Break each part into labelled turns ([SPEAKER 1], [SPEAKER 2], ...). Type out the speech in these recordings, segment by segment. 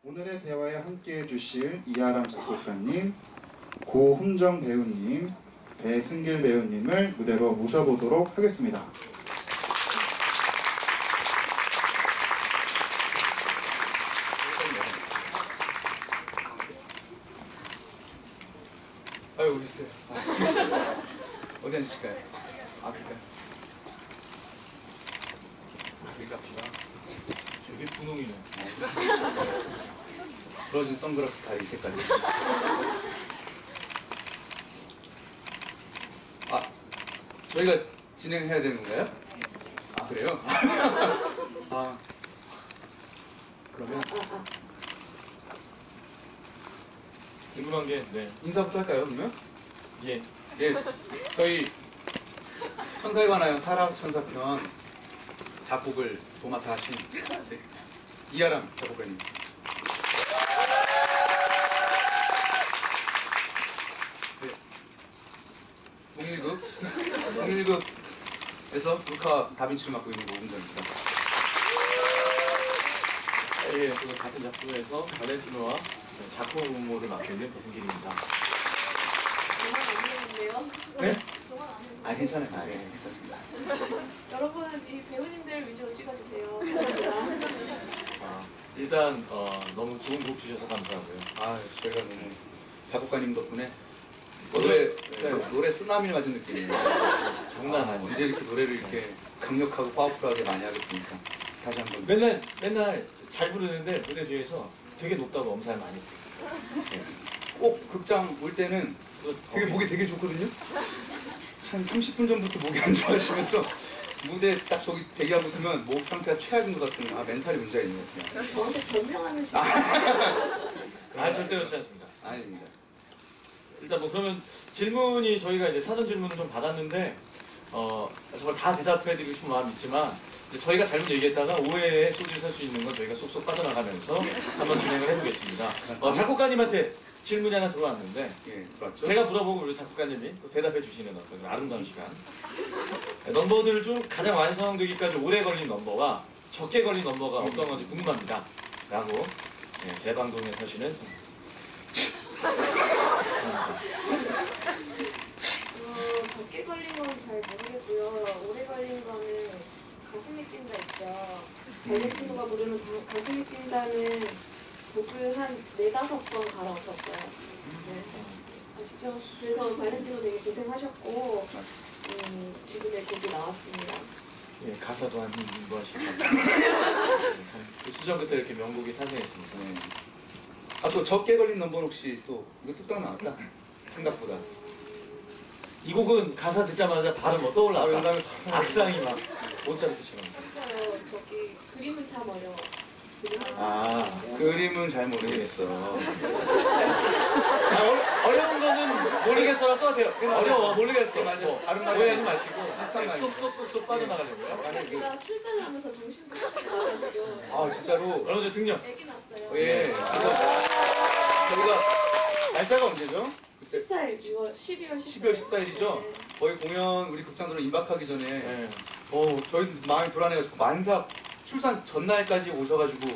[SPEAKER 1] 오늘의 대화에 함께해 주실 이하람 작곡가님, 고훈정 배우님, 배승길 배우님을 무대로 모셔보도록 하겠습니다.
[SPEAKER 2] 아유, 어디 있어요? 어디 앉으실까요? 앞일까요? 여기 갑시다.
[SPEAKER 3] 되게 분홍이네.
[SPEAKER 2] 부러진 선글라스 다리 색깔이. 아, 저희가 진행해야 되는 건가요? 아, 그래요? 아, 그러면
[SPEAKER 3] 궁금한 게, 네.
[SPEAKER 2] 인사부터 할까요, 그러면?
[SPEAKER 3] 예.
[SPEAKER 2] 예, 저희 천사에 관하여 타락천사편 작곡을 도맡아 하신 이하람 작곡가님. 네. 01급에서 루카 다빈치를 맡고 있는 고훈정입니다.
[SPEAKER 3] 예, 그 같은 작품에서 발렌티노와 작품 업무를 맡고 있는 배승길입니다.
[SPEAKER 4] 정말 안 되는데요?
[SPEAKER 2] 네?
[SPEAKER 4] 정말 안 되는데요?
[SPEAKER 2] 아, 괜찮아요. 아, 예, 괜찮습니다.
[SPEAKER 4] 여러분, 이 배우님들 위주로 찍어주세요. 감사합니다.
[SPEAKER 3] 아, 일단 너무 좋은 곡 주셔서 감사하고요.
[SPEAKER 2] 아, 저희가 너무 작곡가님 덕분에
[SPEAKER 3] 노래,
[SPEAKER 2] 노래 쓰나미 맞은 느낌이에요.
[SPEAKER 3] 장난 아니에요.
[SPEAKER 2] 언제 이렇게 노래를 이렇게 강력하고 파워풀하게 많이 하겠습니까? 다시 한번.
[SPEAKER 3] 맨날 잘 부르는데 무대 뒤에서 되게 높다고 엄살 많이 해요.
[SPEAKER 2] 꼭 극장 올 때는 되게 목이 되게 좋거든요. 한 30분 전부터 목이 안 좋아지면서 무대 딱 저기 대기하고 있으면 목 상태가 최악인 것 같은 멘탈이 문제가 있는 것 같아요.
[SPEAKER 4] 저한테 변명하는 시간.
[SPEAKER 3] 아, 절대 그렇지 않습니다.
[SPEAKER 2] 아닙니다.
[SPEAKER 3] 일단 뭐 그러면 질문이 저희가 이제 사전 질문을 좀 받았는데 저걸 다 대답해드리고 싶은 마음이 있지만 이제 저희가 잘못 얘기했다가 오해에 소지를 살 수 있는 건 저희가 쏙쏙 빠져나가면서 한번 진행을 해보겠습니다. 작곡가님한테 질문이 하나 들어왔는데
[SPEAKER 2] 예, 맞죠?
[SPEAKER 3] 제가 물어보고 우리 작곡가님이 또 대답해 주시는 어떤 아름다운 시간. 넘버들 중 가장 완성되기까지 오래 걸린 넘버와 적게 걸린 넘버가 어떤 건지 궁금합니다. 라고 대방동에 사시는
[SPEAKER 4] 적게 걸린 건 잘 모르겠고요. 오래 걸린 거는 가슴이 뛴다 있죠. 발렌티노가 부르는 가슴이 뛴다는 곡을 한 4~5번 갈아엎었어요. 네. 아시죠? 그래서 발렌티노 되게 고생하셨고 지금의 곡이 나왔습니다.
[SPEAKER 3] 예, 가사도 한 번씩 그 수전부터 이렇게 명곡이 탄생했습니다.
[SPEAKER 2] 네. 아, 또 적게 걸린 넘버는 혹시 또 이거 뚝딱 나왔다? 생각보다.
[SPEAKER 3] 이 곡은 가사 듣자마자 바로 뭐 떠올랐다. 악상이 막 모차르트처럼.
[SPEAKER 4] 그러니까요. 저기 그림은 참 어려워.
[SPEAKER 2] 그림은 잘 모르겠어.
[SPEAKER 3] 어려운 거는 모르겠어랑 똑같아요. 어려워, 모르겠어.
[SPEAKER 2] 맞아.
[SPEAKER 3] 뭐,
[SPEAKER 2] 다른 말이
[SPEAKER 3] 오해하지 마시고
[SPEAKER 2] 비슷한 말이에요.
[SPEAKER 3] 쏙쏙쏙쏙 빠져나가려고요.
[SPEAKER 4] 제가 출산을 하면서 정신병원에 나가지고
[SPEAKER 2] 아, 진짜로?
[SPEAKER 3] 여러분들 등력.
[SPEAKER 4] 애기 낳았어요.
[SPEAKER 2] 예. 그래서 저희가 날짜가 언제죠?
[SPEAKER 4] 14일, 12월 14일.
[SPEAKER 2] 12월 14일이죠?
[SPEAKER 4] 네.
[SPEAKER 2] 거의 공연 우리 극장으로 임박하기 전에
[SPEAKER 3] 네.
[SPEAKER 2] 저희 마음이 불안해가지고 만삭 출산 전날까지 오셔가지고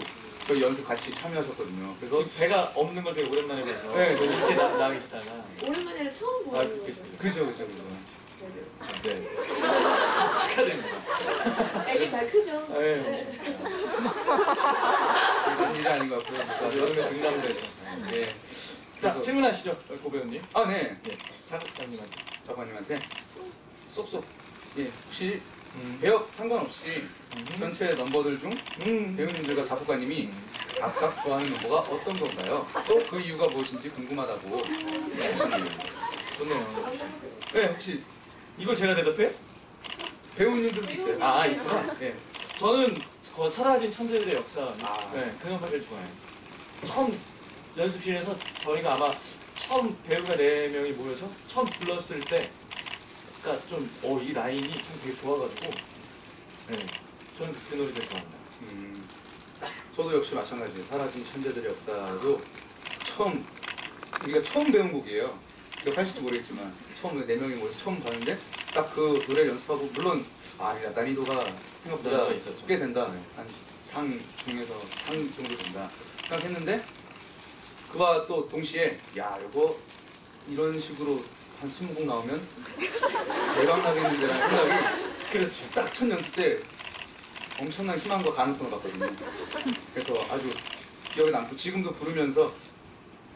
[SPEAKER 2] 저희 연습 같이 참여하셨거든요. 그래서
[SPEAKER 3] 지금 배가 없는 걸 되게 오랜만에 봐서
[SPEAKER 2] 네, 네.
[SPEAKER 3] 이렇게 나와 계시다가
[SPEAKER 4] 오랜만에 처음 보는 거죠.
[SPEAKER 2] 그죠.
[SPEAKER 3] 네. 축하드립니다.
[SPEAKER 4] 애기 잘 크죠?
[SPEAKER 3] 네.
[SPEAKER 2] 그런 일이 아닌 것 같고요.
[SPEAKER 3] 여름에 등남대에서.
[SPEAKER 2] 예.
[SPEAKER 3] 자, 질문하시죠, 고 배우님.
[SPEAKER 2] 아, 네.
[SPEAKER 3] 네, 작곡가님한테.
[SPEAKER 2] 작가님한테 쏙쏙. 예, 혹시 배역 상관없이 전체 넘버들 중 배우님들과 작곡가님이 각각 좋아하는 넘버가 어떤 건가요? 또 그 이유가 무엇인지 궁금하다고 하셨네요.
[SPEAKER 3] 좋네요.
[SPEAKER 2] 네, 혹시
[SPEAKER 3] 이걸 제가 대답해요?
[SPEAKER 2] 배우님들도 있어요.
[SPEAKER 3] 아, 있구나.
[SPEAKER 2] 네.
[SPEAKER 3] 저는 그 사라진 천재들의 역사,
[SPEAKER 2] 아.
[SPEAKER 3] 네, 그 영화 제일 좋아해요. 처음 연습실에서 저희가 아마 처음 배우가 4명이 모여서 처음 불렀을 때, 그러니까 좀 이 라인이 참 되게 좋아가지고, 네, 저는 그 노래 제일 좋아합니다.
[SPEAKER 2] 저도 역시 마찬가지예요. 사라진 천재들의 역사도 우리가 처음 배운 곡이에요. 기억하실지 모르겠지만 처음 4명이 모여서 처음 봤는데 딱 그 노래를 연습하고 물론 난이도가 생각보다
[SPEAKER 3] 난이도가 있었죠.
[SPEAKER 2] 꽤 된다. 한 상 중에서 상 정도 된다. 생각했는데 그와 또 동시에 야 이거 이런 식으로 한 20곡 나오면 대박 나겠는데라는 생각이 그렇지 딱 첫 연습 때 엄청난 희망과 가능성을 봤거든요. 그래서 아주 기억에 남고 지금도 부르면서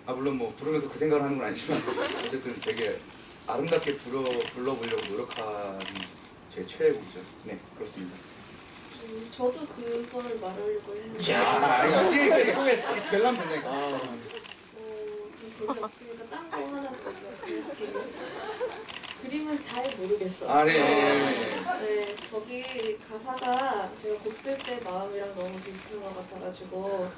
[SPEAKER 2] 물론 뭐 부르면서 그 생각을 하는 건 아니지만 어쨌든 되게 아름답게 불러보려고 노력하는 제 최애곡이죠. 네, 그렇습니다.
[SPEAKER 4] 저도 그걸 말하려고 했는데
[SPEAKER 2] 이게 별난 된다니까.
[SPEAKER 4] 재미없으니까 딴 거 하나 더 얘기할게요. 그림은 잘 모르겠어요.
[SPEAKER 2] 아, 네.
[SPEAKER 4] 네, 저기 가사가 제가 곡 쓸 때 마음이랑 너무 비슷한 것 같아가지고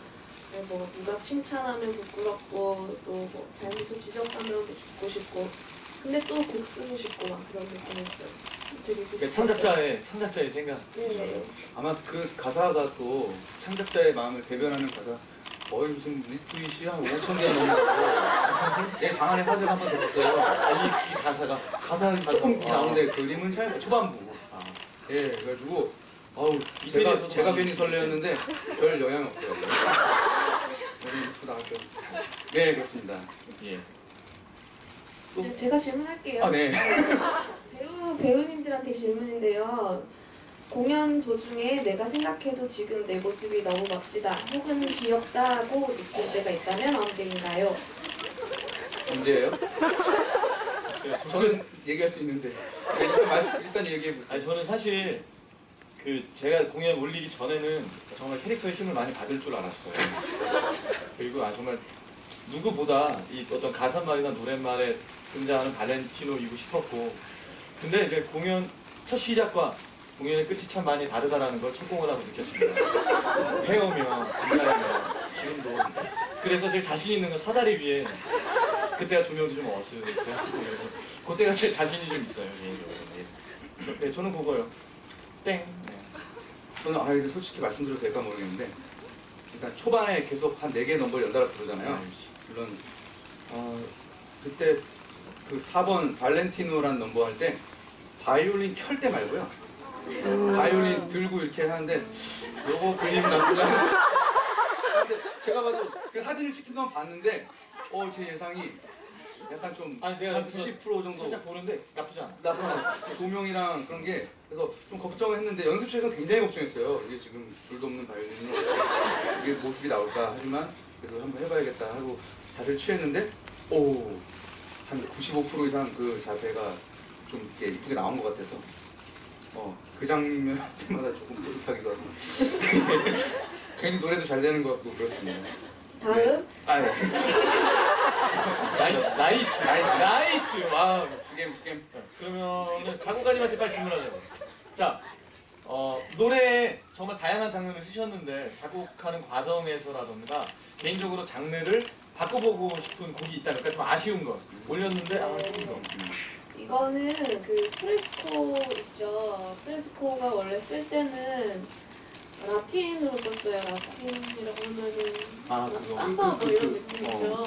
[SPEAKER 4] 뭐 누가 칭찬하면 부끄럽고 또 뭐 잘못을 지적하면 뭐 죽고 싶고 근데 또 곡 쓰고 싶고 막 그런 느낌이었어요. 되게 비슷해요.
[SPEAKER 3] 창작자의 생각.
[SPEAKER 4] 네.
[SPEAKER 2] 아마 그 가사가 또 창작자의 마음을 대변하는 가사. 무슨 리트윗이 한 5,000개가 넘는다고. 예, 장안의 화제가 한 번 됐었어요.
[SPEAKER 3] 이 가사는
[SPEAKER 2] 조금 나오는데 그림은 초반부. 예, 그래가지고 제가 괜히 설레었는데 별 영향 없어요. 여기 유튜브 나갈게요. 네, 그렇습니다.
[SPEAKER 3] 예.
[SPEAKER 4] 네, 제가 질문할게요.
[SPEAKER 2] 네.
[SPEAKER 4] 배우님들한테 질문인데요. 공연 도중에 내가 생각해도 지금 내 모습이 너무 멋지다 혹은 귀엽다고 느낄 때가 있다면 언제인가요?
[SPEAKER 2] 언제예요? 저는 얘기할 수 있는데 일단 얘기해보세요.
[SPEAKER 3] 아니 저는 사실 제가 공연 올리기 전에는 정말 캐릭터의 힘을 많이 받을 줄 알았어요. 그리고 정말 누구보다 이 어떤 가사말이나 노랫말에 등장하는 발렌티노이고 싶었고 근데 이제 공연 첫 시작과 공연의 끝이 참 많이 다르다라는 걸 첫 공연하고 느꼈습니다. 헤어며 긴장이며 지금도 그래서 제일 자신 있는 건 사다리 위에 그때가 조명도 좀 어스세요. 그래서 그때가 제일 자신이 좀 있어요. 예. 네, 저는 그거요. 땡. 네.
[SPEAKER 2] 저는 이거 솔직히 말씀드려도 될까 모르겠는데 일단 초반에 계속 한 4개 넘버를 연달아 부르잖아요. 물론 그때 그 4번 발렌티노라는 넘버 할 때 바이올린 켤 때 말고요. 바이올린 들고 이렇게 하는데 요거 그림 나쁘지 않은데 제가 봐도 그 사진을 찍힌 건 봤는데 제 예상이 약간 좀
[SPEAKER 3] 내가
[SPEAKER 2] 한 90% 정도
[SPEAKER 3] 살짝 보는데 나쁘지 않아.
[SPEAKER 2] 나쁜 조명이랑 그런 게 그래서 좀 걱정을 했는데 연습실에서 굉장히 걱정했어요. 이게 지금 줄도 없는 바이올린으로 이게 모습이 나올까 하지만 그래도 한번 해봐야겠다 하고 자세를 취했는데 한 95% 이상 그 자세가 좀 이렇게 이쁘게 나온 것 같아서 그 장면 때마다 조금 뿌듯하기도 하고 괜히 노래도 잘 되는 것 같고 그렇습니다.
[SPEAKER 4] 다음.
[SPEAKER 2] 네.
[SPEAKER 3] 나이스. 와우.
[SPEAKER 2] 스캠.
[SPEAKER 3] 그러면은 작곡가님한테 빨리 질문하자고. 자, 노래에 정말 다양한 장르를 쓰셨는데 작곡하는 과정에서라던가 개인적으로 장르를 바꿔보고 싶은 곡이 있다면 좀 아쉬운 거 올렸는데 아쉬운 거.
[SPEAKER 4] 이거는 그 프레스코 있죠. 프레스코가 원래 쓸 때는 라틴으로 썼어요. 라틴이라고 하면은
[SPEAKER 3] 그거.
[SPEAKER 4] 삼바 뭐 이런 느낌이죠.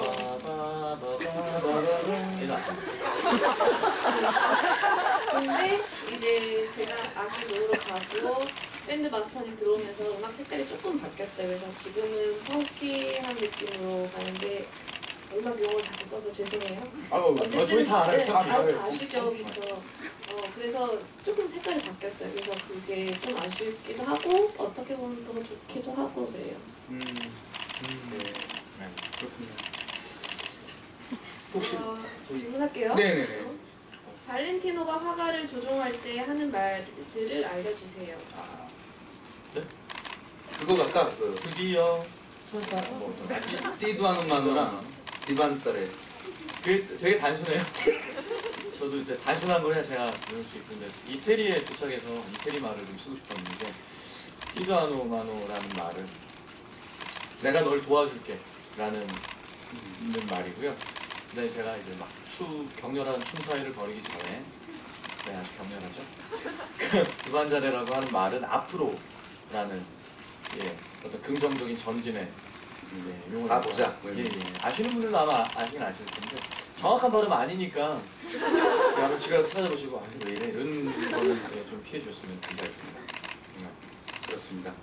[SPEAKER 4] 근데 이제 제가 악기 놓으러 가고 밴드 마스터님 들어오면서 음악 색깔이 조금 바뀌었어요. 그래서 지금은 펑키한 느낌으로 가는데 음악 용어를 자꾸 써서 죄송해요.
[SPEAKER 3] 저희 다 알아요.
[SPEAKER 4] 다 아시죠, 그렇죠. 그래서 조금 색깔이 바뀌었어요. 그래서 그게 좀 아쉽기도 하고 어떻게 보면 더 좋기도 하고 그래요.
[SPEAKER 2] 그렇군요. 혹시
[SPEAKER 4] 질문할게요.
[SPEAKER 2] 네네네.
[SPEAKER 4] 발렌티노가 화가를 조종할 때 하는 말들을 알려주세요.
[SPEAKER 2] 그거 같다.
[SPEAKER 3] 드디어
[SPEAKER 2] 띠두아노 마노랑 디반사레.
[SPEAKER 3] 그게 되게 단순해요. 저도 이제 단순한 걸 해야 제가 외울 수 있는데 이태리에 도착해서 이태리 말을 좀 쓰고 싶었는데 이두아노 마노라는 말은 내가 널 도와줄게 라는 있는 말이고요. 근데 제가 이제 막 격렬한 춤 사위를 벌이기 전에 아주 격렬하죠. 두반자레라고 하는 말은 앞으로라는 어떤 긍정적인 전진의 용어를
[SPEAKER 2] 보자.
[SPEAKER 3] 아시는 분들은 아마 아시긴 아실 텐데 정확한 발음 아니니까 한번 집에 가서 찾아보시고 왜 이래 이런 거는 좀 피해 주셨으면 감사했습니다.
[SPEAKER 2] 그렇습니다.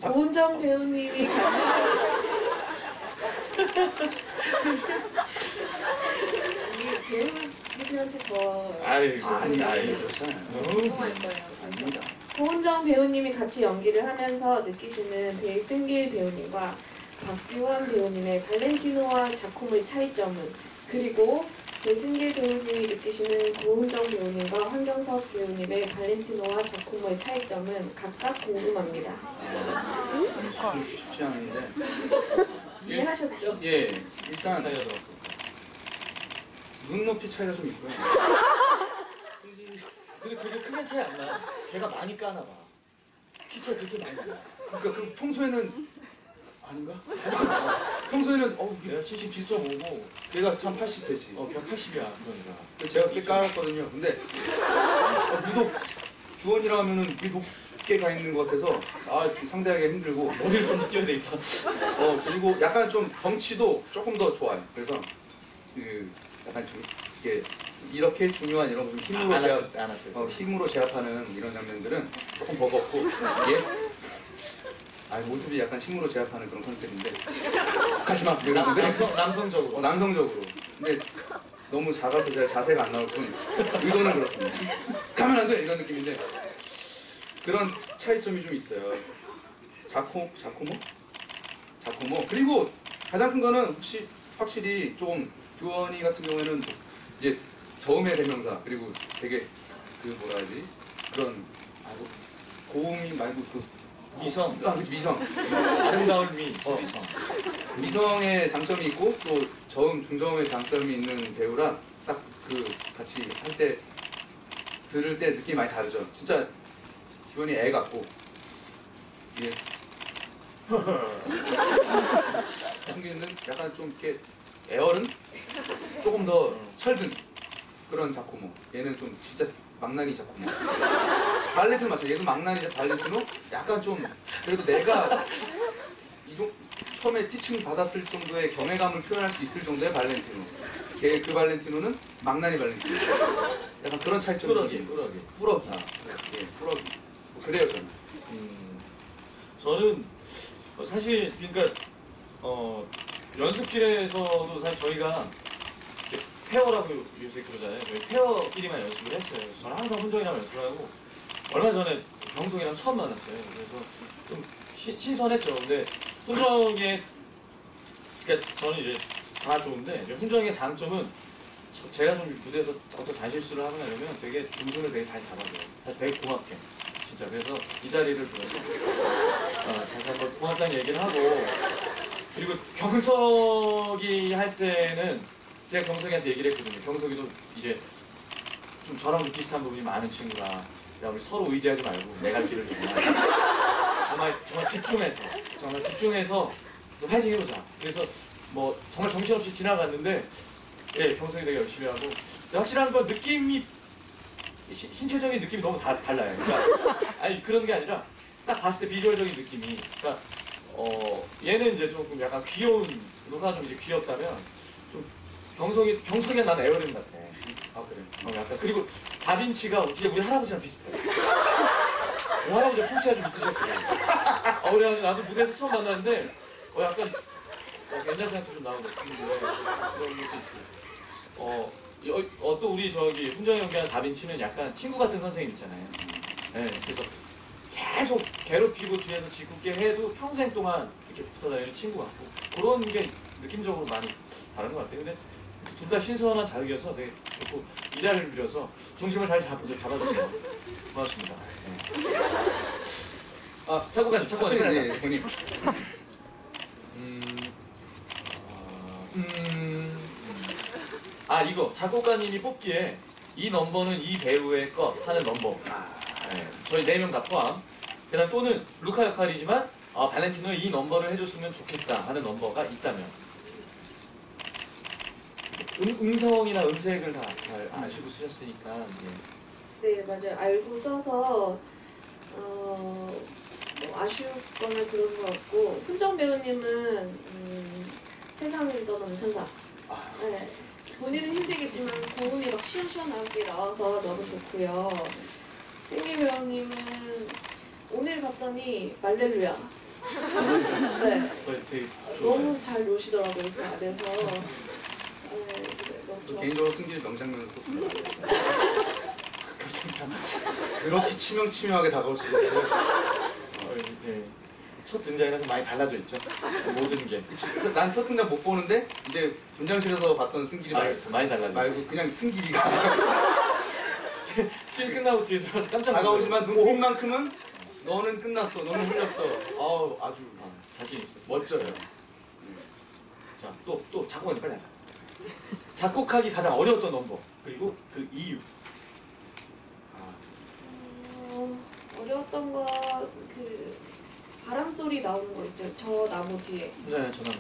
[SPEAKER 4] 고은정 배우님이 같이 이게 배우분들한테 더
[SPEAKER 3] 아이,
[SPEAKER 2] 아니
[SPEAKER 3] 아이,
[SPEAKER 2] 그렇잖아요.
[SPEAKER 4] 궁금할 거예요.
[SPEAKER 2] 아닙니다.
[SPEAKER 4] 고은정 배우님이 같이 연기를 하면서 느끼시는 배승길 배우님과 박규환 배우님의 발렌티노와 작품의 차이점은, 그리고 배승길 배우님이 느끼시는 고은정 배우님과 황경석 배우님의 발렌티노와 작품의 차이점은 각각 궁금합니다.
[SPEAKER 2] 좀 쉽지 않은데.
[SPEAKER 4] 이해하셨죠?
[SPEAKER 2] 예, 일단
[SPEAKER 3] 사이가 들었고.
[SPEAKER 2] 눈높이 차이가 좀 있고요.
[SPEAKER 3] 근데 그게 크게 차이 안 나. 걔가 많이 까나 봐. 키 차이 그렇게 많이 나.
[SPEAKER 2] 그러니까 그 평소에는 아닌가? 평소에는
[SPEAKER 3] 내가 77.5고
[SPEAKER 2] 걔가 참 80대지.
[SPEAKER 3] 걔가 80이야. 그러니까.
[SPEAKER 2] 제가 꽤 깔았거든요. 근데 유독 주원이라 하면은 되게 높게 가 있는 것 같아서 좀 상대하기 힘들고
[SPEAKER 3] 머리를 좀 띄워야 되겠다.
[SPEAKER 2] 그리고 약간 좀 덩치도 조금 더 좋아요. 그래서 그 약간 좀 이렇게 중요한 이런 좀 힘으로
[SPEAKER 3] 안 왔어요.
[SPEAKER 2] 힘으로 제압하는 이런 장면들은 조금 버겁고 예? 모습이 약간 힘으로 제압하는 그런 컨셉인데 하지마 이러는데
[SPEAKER 3] 남성적으로.
[SPEAKER 2] 남성적으로. 근데 너무 작아서 제가 자세가 안 나올 뿐 의도는 그렇습니다. 가면 안 돼! 이런 느낌인데 그런 차이점이 좀 있어요. 자코모? 그리고 가장 큰 거는 확실히 좀 주원이 같은 경우에는 이제 저음의 대명사, 그리고 되게 뭐라 하지? 그런 고음이 말고
[SPEAKER 3] 미성.
[SPEAKER 2] 미성.
[SPEAKER 3] 아름다운 미. 미성.
[SPEAKER 2] 미성의 장점이 있고 또 저음, 중저음의 장점이 있는 배우라 딱 같이 할 때 들을 때 느낌이 많이 다르죠. 진짜 주원이 애 같고 예. 한국에는 약간 좀 이렇게 애어른? 조금 더 철든 그런 자코모. 얘는 좀 진짜 망나니 자코모. 발렌티노 맞죠? 얘도 망나니 발렌티노? 약간 좀 그래도 내가 처음에 티칭 받았을 정도의 경외감을 표현할 수 있을 정도의 발렌티노. 그 발렌티노는 망나니 발렌티노. 약간 그런 차이점이
[SPEAKER 3] 꾸러기.
[SPEAKER 2] 뿌러기. 예, 뿌러기. 그래요 저는.
[SPEAKER 3] 저는 사실 그러니까 연습실에서도 사실 저희가 이렇게 페어라고 요새 그러잖아요. 저희 페어끼리만 연습을 했어요. 그래서 저는 항상 훈정이랑 연습을 하고 얼마 전에 경석이랑 처음 만났어요. 그래서 좀 신선했죠. 근데 훈정의 그러니까 저는 이제 다 좋은데 이제 훈정의 장점은 제가 좀 무대에서 어떤 잔실수를 하거나 이러면 되게 음순을 되게 잘 잡아줘요. 사실 되게 고맙게. 진짜 그래서 이 자리를 빌어서 다시 한번 고맙다는 얘기를 하고, 그리고 경석이 할 때는 제가 경석이한테 얘기를 했거든요. 경석이도 이제 좀 저랑 좀 비슷한 부분이 많은 친구라 야 우리 서로 의지하지 말고 내 갈 길을 정말 집중해서 파이팅 해보자. 그래서 뭐 정말 정신없이 지나갔는데 예 경석이 되게 열심히 하고, 확실한 건 느낌이 신체적인 느낌이 너무 달라요. 그러니까 아니 그런 게 아니라 딱 봤을 때 비주얼적인 느낌이, 그러니까 얘는 이제 조금 약간 귀여운, 누가 좀 이제 귀엽다면 좀 경석이가 나는 에어린 같아. 그래. 약간 그리고 다빈치가 진짜 우리 할아버지랑 비슷해. 우리 할아버지가 풍치가 좀 있으셨거든. 그래가지고 나도 무대에서 처음 만났는데 약간 옛날 생각도 좀 나는 느낌인데 그런 것도 있고. 또 우리 훈정이 연기하는 다빈치는 약간 친구 같은 선생님 있잖아요. 네, 그래서 계속 괴롭히고 뒤에서 짓궂게 해도 평생 동안 이렇게 붙어 다니는 친구 같고 그런 게 느낌적으로 많이 다른 것 같아요. 근데 둘 다 신선한 자극이어서 되게 좋고 이 자리를 빌어서 중심을 잘 잡아주세요. 고맙습니다. 네. 작곡가님.
[SPEAKER 2] 네, 본인.
[SPEAKER 3] 이거 작곡가님이 뽑기에 이 넘버는 이 배우의 것 하는 넘버. 네. 저희 4명 다 포함. 그다음 또는 루카 역할이지만 발렌티노에 이 넘버를 해줬으면 좋겠다 하는 넘버가 있다면. 음성이나 음색을 다 잘 아시고 쓰셨으니까.
[SPEAKER 4] 네, 맞아요. 알고 써서 뭐 아쉬웠거나 그런 것 같고, 훈정 배우님은 세상을 떠나는 천사. 네. 본인은 힘들겠지만 고음이 막 시원시원하게 나와서 너무 좋고요. 승기 배우님은 오늘 봤더니 말렐루야. 네.
[SPEAKER 3] 되게
[SPEAKER 4] 너무 잘 노시더라고요 그 안에서. 너무 좋았어요.
[SPEAKER 2] 개인적으로 승기의 명장면을 꼽습니다. 그렇게 치명치명하게 다가올 수가 없어요.
[SPEAKER 3] 네. 첫 등장이랑 좀 많이 달라져 있죠. 모든 게.
[SPEAKER 2] 그래서 난 첫 등장 못 보는데 이제 분장실에서 봤던 승길이
[SPEAKER 3] 많이 달라져.
[SPEAKER 2] 말고 그냥 승길이가
[SPEAKER 3] 씬 끝나고 뒤에 들어가서 깜짝
[SPEAKER 2] 다가오지만 눈빛만큼은 너는 끝났어, 너는 흘렸어. 아우 아주
[SPEAKER 3] 자신 있어.
[SPEAKER 2] 멋져요.
[SPEAKER 3] 자, 또 작곡하니 빨리 하자. 작곡하기 가장 어려웠던 넘버 그리고 그 이유.
[SPEAKER 4] 어려웠던 거 그 바람 소리 나오는 거 있죠. 저 나무 뒤에.
[SPEAKER 3] 네, 전화.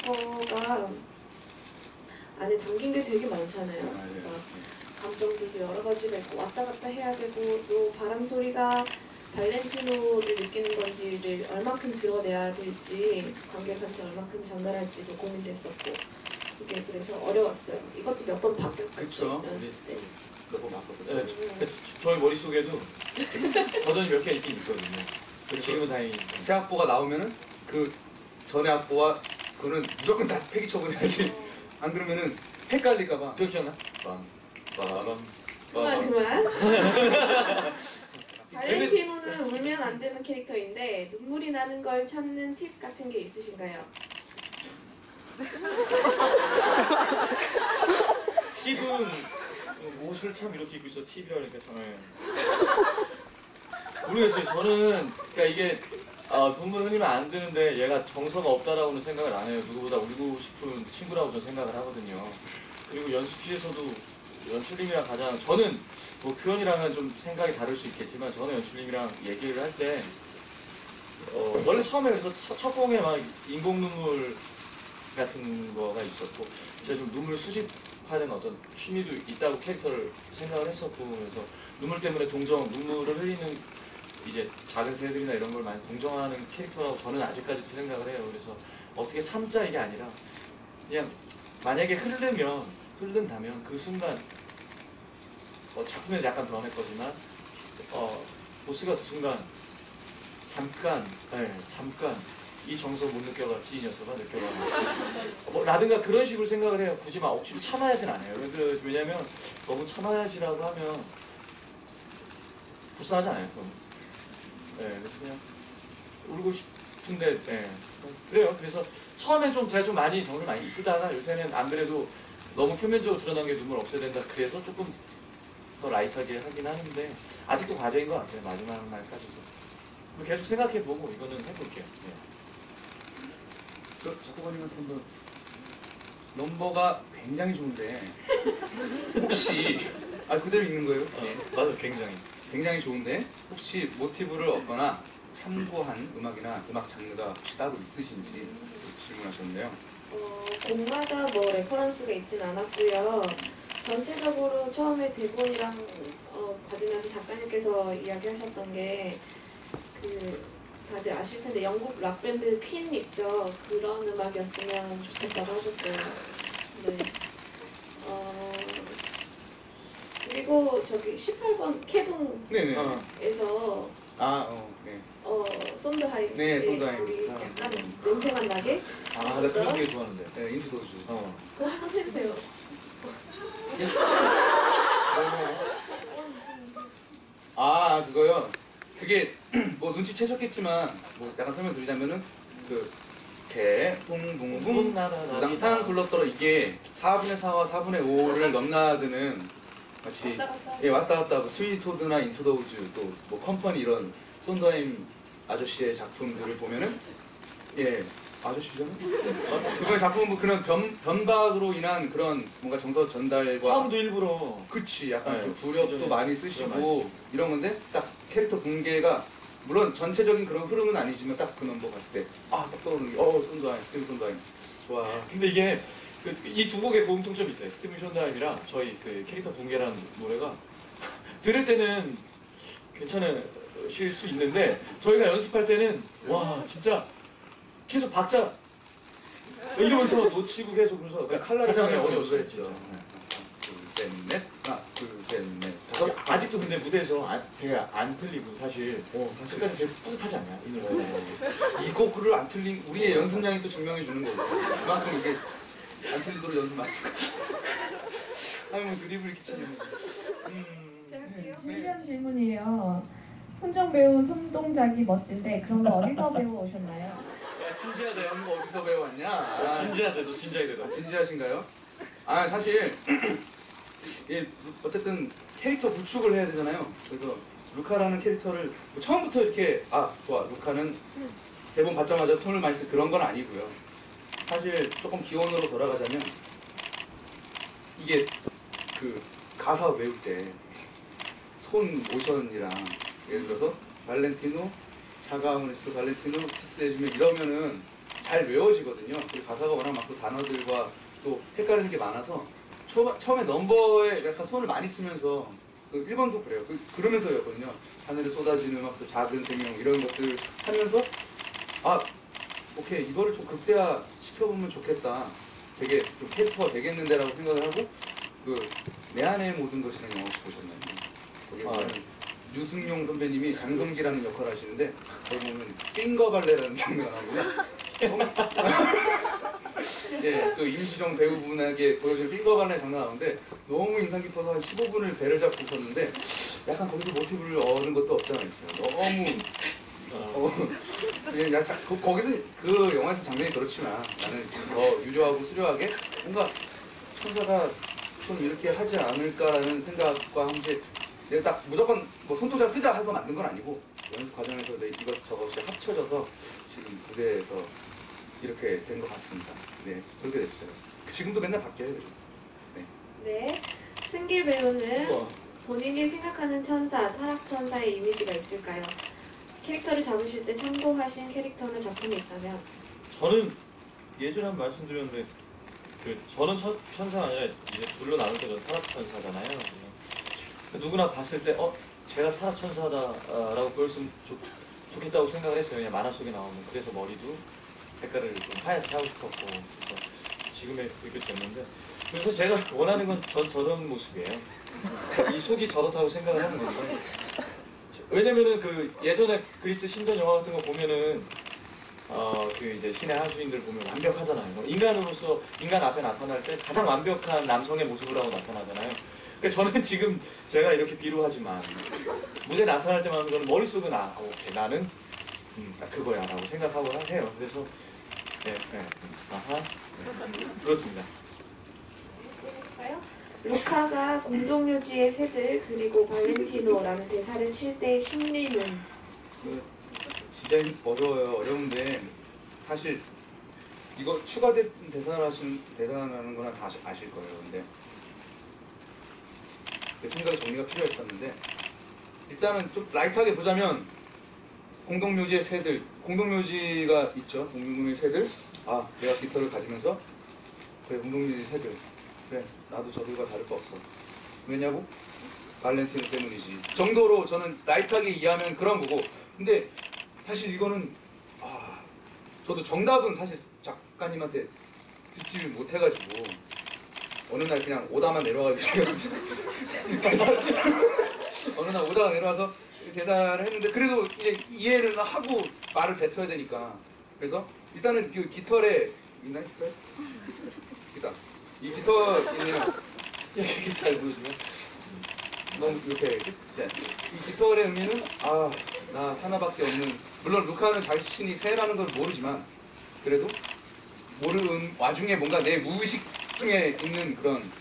[SPEAKER 4] 그거가 안에 담긴 게 되게 많잖아요. 막 감정들도 여러 가지가 있고 왔다 갔다 해야 되고 또 바람 소리가 발렌티노를 느끼는 건지를 얼만큼 드러내야 될지 관객한테 얼만큼 전달할지도 고민됐었고 이게 그래서 어려웠어요. 이것도 몇 번 바뀌었었죠.
[SPEAKER 2] 그쵸.
[SPEAKER 4] 연습 때.
[SPEAKER 2] 몇번 바꿨거든요.
[SPEAKER 3] 네, 저희 머릿속에도 버전이 몇 개 있긴 있거든요. 지금은 다행히
[SPEAKER 2] 새 악보가 나오면은 그 전에 악보와 그거는 무조건 다 폐기 처분해야지. 안 그러면은 헷갈릴까봐.
[SPEAKER 3] 기억 기억나? 빠밤
[SPEAKER 4] 그만. 발렌티노는 울면 안 되는 캐릭터인데 눈물이 나는 걸 참는 팁 같은 게 있으신가요?
[SPEAKER 3] 팁은 옷을 참 이렇게 입고 있어 팁이라 그러니까 저는 모르겠어요. 저는 그러니까 이게 눈물 흘리면 안 되는데 얘가 정서가 없다라고는 생각을 안 해요. 누구보다 울고 싶은 친구라고 저는 생각을 하거든요. 그리고 연습실에서도 연출님이랑 가장 저는 뭐 규현이랑은 좀 생각이 다를 수 있겠지만 저는 연출님이랑 얘기를 할 때 원래 처음에 그래서 첫 공에 막 인공 눈물 같은 거가 있었고 제가 좀 눈물 수집하는 어떤 취미도 있다고 캐릭터를 생각을 했었고 그래서 눈물 때문에 눈물을 흘리는 이제 작은 새들이나 이런 걸 많이 동정하는 캐릭터라고 저는 아직까지도 생각을 해요. 그래서 어떻게 참자 이게 아니라 그냥 만약에 흐른다면 그 순간 작품에서 약간 드러낼 거지만 보스가 그 순간 잠깐 이 정서 못 느껴봤지 이 녀석아 느껴봐 라든가 그런 식으로 생각을 해요. 굳이 막 억지로 참아야진 않아요. 왜냐면 너무 참아야지라고 하면 불쌍하잖아요. 그래서 그냥 울고 싶은데 그래요. 그래서 처음엔 제가 좀 많이 정을 많이 쓰다가 요새는 안 그래도 너무 표면적으로 드러난 게 눈물 없애야 된다. 그래서 조금 더 라이트하게 하긴 하는데 아직도 과제인 것 같아요. 마지막 날까지도 계속 생각해보고 이거는 해볼게요.
[SPEAKER 2] 작곡가님은 좀 더 넘버가 굉장히 좋은데 혹시 그대로 읽는 거예요?
[SPEAKER 3] 맞아요. 굉장히
[SPEAKER 2] 좋은데 혹시 모티브를 얻거나 참고한 음악이나 음악 장르가 혹시 따로 있으신지 질문하셨는데요.
[SPEAKER 4] 곡마다 뭐 레퍼런스가 있진 않았고요. 전체적으로 처음에 대본이랑 받으면서 작가님께서 이야기하셨던 게 다들 아실 텐데 영국 락밴드 퀸 있죠. 그런 음악이었으면 좋겠다고 하셨어요. 네. 그리고 저기 18번
[SPEAKER 2] 네네.
[SPEAKER 4] 케붕에서
[SPEAKER 2] 네.
[SPEAKER 4] 손드하임
[SPEAKER 2] 네, 손드하임.
[SPEAKER 4] 우리 약간 냄새만 나게
[SPEAKER 3] 나 그런 게 좋아하는데.
[SPEAKER 2] 네, 인투더즈.
[SPEAKER 4] 그거 한번 해주세요.
[SPEAKER 2] 그거요. 그게 뭐 눈치채셨겠지만 뭐 약간 설명드리자면은 붕붕붕 낭탕 굴러떨어 이게 4분의 4와 4분의 5를 넘나드는 마치 왔다 갔다 스위트호드나 인투 더 우즈 또 뭐 컴퍼니 이런 손더임 아저씨의 작품들을 보면은 아저씨잖아요. 그거의 작품은 뭐 그런 변박으로 인한 그런 뭔가 정서 전달과
[SPEAKER 3] 처음도 일부러
[SPEAKER 2] 그치 약간 좀
[SPEAKER 3] 네.
[SPEAKER 2] 부력도 많이 쓰시고 이런 건데 딱 캐릭터 붕괴가 물론 전체적인 그런 흐름은 아니지만 딱 그 넘버 봤을 때 딱 떠오르는 게 손더임 스티븐 손더임 좋아.
[SPEAKER 3] 근데 이게 이 두 곡의 공통점이 있어요. 스티븐 션다임이랑 저희 캐릭터 붕괴라는 노래가 들을 때는 괜찮으실 수 있는데 저희가 연습할 때는 와 진짜 계속 박자 이러면서 놓치고 계속 그래서
[SPEAKER 2] 칼날을
[SPEAKER 3] 가장
[SPEAKER 2] 어려웠어요.
[SPEAKER 3] 어려웠어요. 진짜.
[SPEAKER 2] 둘, 셋, 넷, 하나, 둘, 셋, 넷.
[SPEAKER 3] 저 아직도 근데 무대에서 되게 안 틀리고 사실 끝까지 되게 뿌듯하지 않냐 이 노래.
[SPEAKER 2] 이 곡을 안 틀린 우리의 연습량이 또 증명해 주는 거고 그만큼 이게 안 틀리도록 연습 많이 했거든. 아니 뭐 드립을 이렇게 치냐면
[SPEAKER 4] 제가 할게요.
[SPEAKER 5] 진지한 질문이에요. 혼정 배우 손동작이 멋진데 그런 거 어디서 배워 오셨나요?
[SPEAKER 2] 야 진지하다 연구 어디서 배워왔냐?
[SPEAKER 3] 진지하대 너 진지하게 대답.
[SPEAKER 2] 진지하신가요? 아 사실 예, 어쨌든 캐릭터 구축을 해야 되잖아요. 그래서 루카라는 캐릭터를 뭐 처음부터 이렇게 아 좋아 루카는 대본 받자마자 손을 많이 쓸 그런 건 아니고요. 사실 조금 기원으로 돌아가자면 이게 그 가사 외울 때 손 모션이랑 예를 들어서 발렌티노 차가운 에스토 발렌티노 키스해주면 이러면은 잘 외워지거든요. 그 가사가 워낙 많고 단어들과 또 헷갈리는 게 많아서 처음에 넘버에 약간 손을 많이 쓰면서 그 1번도 그래요. 그러면서였거든요. 하늘에 쏟아지는 음악, 또 작은 생명 이런 것들 하면서 아 오케이 이거를 좀 극대화 시켜보면 좋겠다. 되게 좀 캐릭터가 되겠는데라고 생각을 하고 그 내 안의 모든 것이라는 영화 혹시 보셨나요? 거기 보면 유승용 선배님이 장성기라는 역할을 하시는데 거기 보면 핑거 발레라는 장면이 나오거든요. 예, 또 임수정 배우분에게 보여준 핑거 발레 장면 나오는데 너무 인상 깊어서 한 15분을 배를 잡고 있었는데 약간 거기서 모티브를 얻은 것도 없지 않아 있어요. 너무 거기서 그 영화에서 장면이 그렇지만 나는 더 유려하고 수려하게 뭔가 천사가 좀 이렇게 하지 않을까라는 생각과 함께 내가 딱 무조건 뭐 손동작 쓰자 해서 만든 건 아니고 연습 과정에서 이것저것이 합쳐져서 지금 무대에서 이렇게 된 것 같습니다. 네, 그렇게 됐어요. 지금도 맨날 바뀌어요.
[SPEAKER 4] 네. 승길 배우는 본인이 생각하는 천사, 타락 천사의 이미지가 있을까요? 캐릭터를 잡으실 때 참고하신 캐릭터나 작품이 있다면?
[SPEAKER 3] 저는 예전에 한 번 말씀드렸는데 저는 천사가 아니라 이제 둘로 나눌 때 저는 타락천사잖아요. 누구나 봤을 때 제가 타락천사다라고 보였으면 좋겠다고 생각을 했어요. 그냥 만화 속에 나오는. 그래서 머리도 색깔을 좀 하얗게 하고 싶었고 그래서 지금에 그렇게 됐는데 그래서 제가 원하는 건 저런 모습이에요. 이 속이 저렇다고 생각을 하는 건데 왜냐면은 그 예전에 그리스 신전 영화 같은 거 보면은 그 이제 신의 하수인들 보면 완벽하잖아요. 인간으로서 인간 앞에 나타날 때 가장 완벽한 남성의 모습을 하고 나타나잖아요. 그러니까 저는 지금 제가 이렇게 비루하지만 무대 나타날 때만 저는 머릿속은 오케이 나는 그거야라고 생각하고 해요. 그래서 그렇습니다.
[SPEAKER 4] 볼까요? 루카가 공동묘지의 새들 그리고 발렌티노라는 대사를 칠 때의 심리는?
[SPEAKER 2] 진짜 어려워요. 어려운데 사실 이거 추가된 대사라는 거나 다 아실 거예요. 근데 내 생각에 정리가 필요했었는데 일단은 좀 라이트하게 보자면 공동묘지의 새들, 공동묘지가 있죠. 공동묘지의 새들. 아, 내가 깃털을 가지면서 그래 공동묘지의 새들. 그래 나도 저들과 다를 거 없어. 왜냐고? 발렌티노 때문이지. 정도로 저는 라이트하게 이해하면 그런 거고. 근데 사실 이거는 저도 정답은 사실 작가님한테 듣지 못해가지고 어느 날 그냥 오다만 내려와가지고 어느 날 오다가 내려와서 대사를 했는데 그래도 이제 이해를 하고 말을 뱉어야 되니까 그래서 일단은 그 깃털에 있나 깃털? 있다. 이 깃털이면 이렇게 잘 보여주면 너무 이렇게 이 깃털의 의미는 나 하나밖에 없는 물론 루카는 자신이 새라는 걸 모르지만 그래도 모르는 와중에 뭔가 내 무의식 중에 있는 그런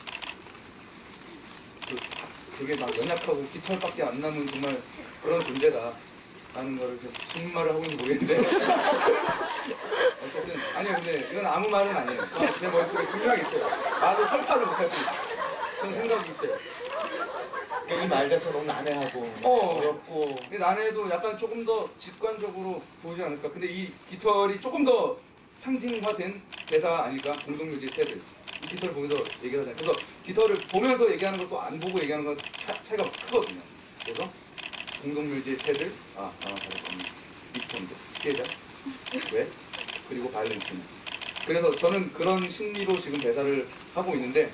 [SPEAKER 2] 그게 막 연약하고 깃털밖에 안 남은 정말 그런 존재다 라는 거를 무슨 말을 하고 있는지 모르겠는데 어쨌든 아니요 근데 이건 아무 말은 아니에요. 제 머릿속에 분명히 있어요. 나도 설파를 못할 뿐 저는 생각이 있어요.
[SPEAKER 3] 이 말 자체가 너무 난해하고 어렵고
[SPEAKER 2] 근데 난해도 약간 조금 더 직관적으로 보이지 않을까. 근데 이 깃털이 조금 더 상징화된 대사 아닐까. 공동묘지의 새들 이 깃털을 보면서 얘기를 하잖아요. 그래서 깃털을 보면서 얘기하는 것도 안 보고 얘기하는 건 차이가 크거든요. 그래서 공동묘지의 새들 잘했습니다. 리턴드 피해자 왜? 그리고 발렌티노. 그래서 저는 그런 심리로 지금 대사를 하고 있는데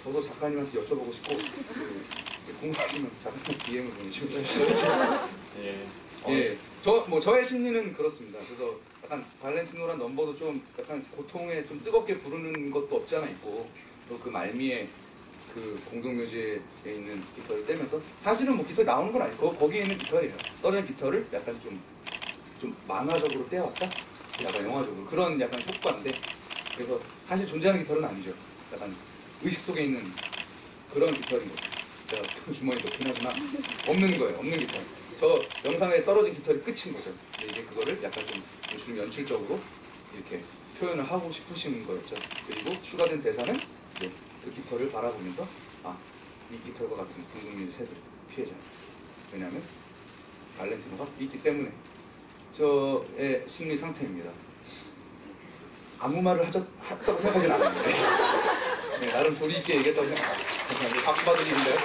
[SPEAKER 2] 저도 작가님한테 여쭤보고 싶고 궁금하시면 작품 DM을 보내주시면
[SPEAKER 3] 예.
[SPEAKER 2] 예, 저의 심리는 그렇습니다. 그래서 약간 발렌티노란 넘버도 좀 약간 고통에 좀 뜨겁게 부르는 것도 없지 않아 있고, 또 그 말미에 그 공동묘지에 있는 깃털을 떼면서 사실은 뭐 깃털 나오는 건 아니고 거기에 있는 깃털이에요. 떨어진 깃털을 약간 좀 만화적으로 떼어왔다? 약간 영화적으로 그런 약간 효과인데, 그래서 사실 존재하는 깃털은 아니죠. 약간 의식 속에 있는 그런 깃털인 거죠. 제가 주머니에 넣긴 하지만 없는 거예요. 없는 깃털. 저 영상에 떨어진 깃털이 끝인 거죠. 근데 이제 그거를 약간 좀 연출적으로 이렇게 표현을 하고 싶으신 거였죠. 그리고 추가된 대사는 이제 그 깃털을 바라보면서 이 깃털과 같은 궁극민의 새들의 피해자. 왜냐하면 발렌티노가 있기 때문에. 저의 심리 상태입니다. 아무 말을 했다고 생각하진 않아요. 네, 나름 조리 있게 얘기했다고 생각합니다. 박수 받을 일인데요.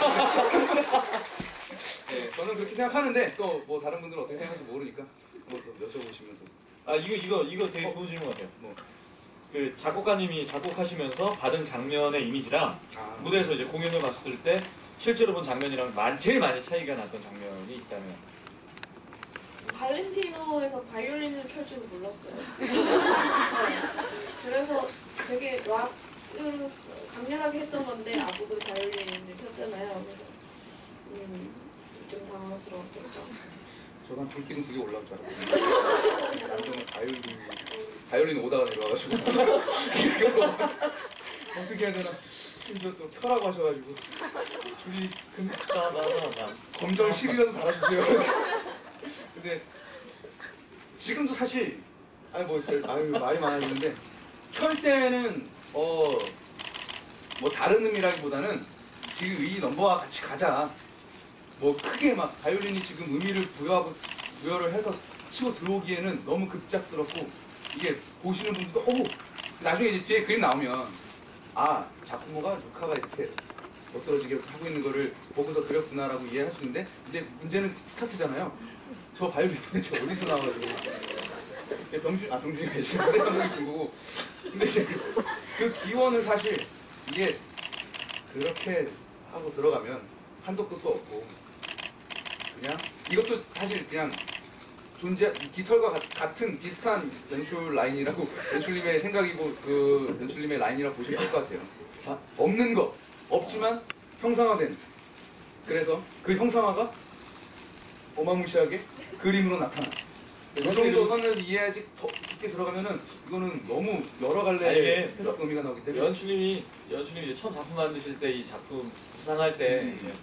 [SPEAKER 2] 네, 저는 그렇게 생각하는데 또 뭐 다른 분들은 어떻게 생각하는지 모르니까 뭐 또 여쭤보시면 또.
[SPEAKER 3] 이거 되게 좋은 질문 같아요. 그 작곡가님이 작곡하시면서 받은 장면의 이미지랑 무대에서 이제 공연을 봤을 때 실제로 본 장면이랑 제일 많이 차이가 났던 장면이 있다면?
[SPEAKER 4] 발렌티노에서 바이올린을 켤 줄은 몰랐어요. 그래서 되게 락을 강렬하게 했던 건데 아무도 바이올린을 켰잖아요. 그래서 좀 당황스러웠었죠.
[SPEAKER 2] 저는 불길은 그게 올라올 줄 알았어요. 남자는 바이올린 오다가 내려와가지고 어떻게 해야 되나. 심지어 또 켜라고 하셔가지고 줄이 검정 실이라도 달아주세요. 근데 지금도 사실 말이 많아지는데 켤 때는 뭐 다른 의미라기보다는 지금 이 넘버와 같이 가자. 뭐 크게 막 바이올린이 지금 의미를 부여를 해서 치고 들어오기에는 너무 급작스럽고, 이게 보시는 분들도 나중에 이제 뒤에 그림 나오면 자쿠모가 루카가 이렇게 멋들어지게 하고 있는 거를 보고서 그렸구나라고 이해할 수 있는데, 이제 문제는 스타트잖아요. 저 바이올린 도대체 어디서 나와가지고 병준이가 이제 무대 감독이 준 거고. 근데 이제 그 기원은 사실 이게 그렇게 하고 들어가면 한도 끝도 없고, 그냥 이것도 사실 그냥 깃털과 같은 비슷한 연출 라인이라고 연출님의 생각이고 그 연출님의 라인이라고 보시면 될 것 같아요. 없는 거 없지만 형상화된, 그래서 그 형상화가 어마무시하게 그림으로 나타나. 이 정도 선을 이해하지 더 깊게 들어가면은 이거는 너무 여러 갈래의 해석 의미가 나오기 때문에.
[SPEAKER 3] 연출님이 이제 처음 작품 만드실 때 이 작품 구상할 때 이제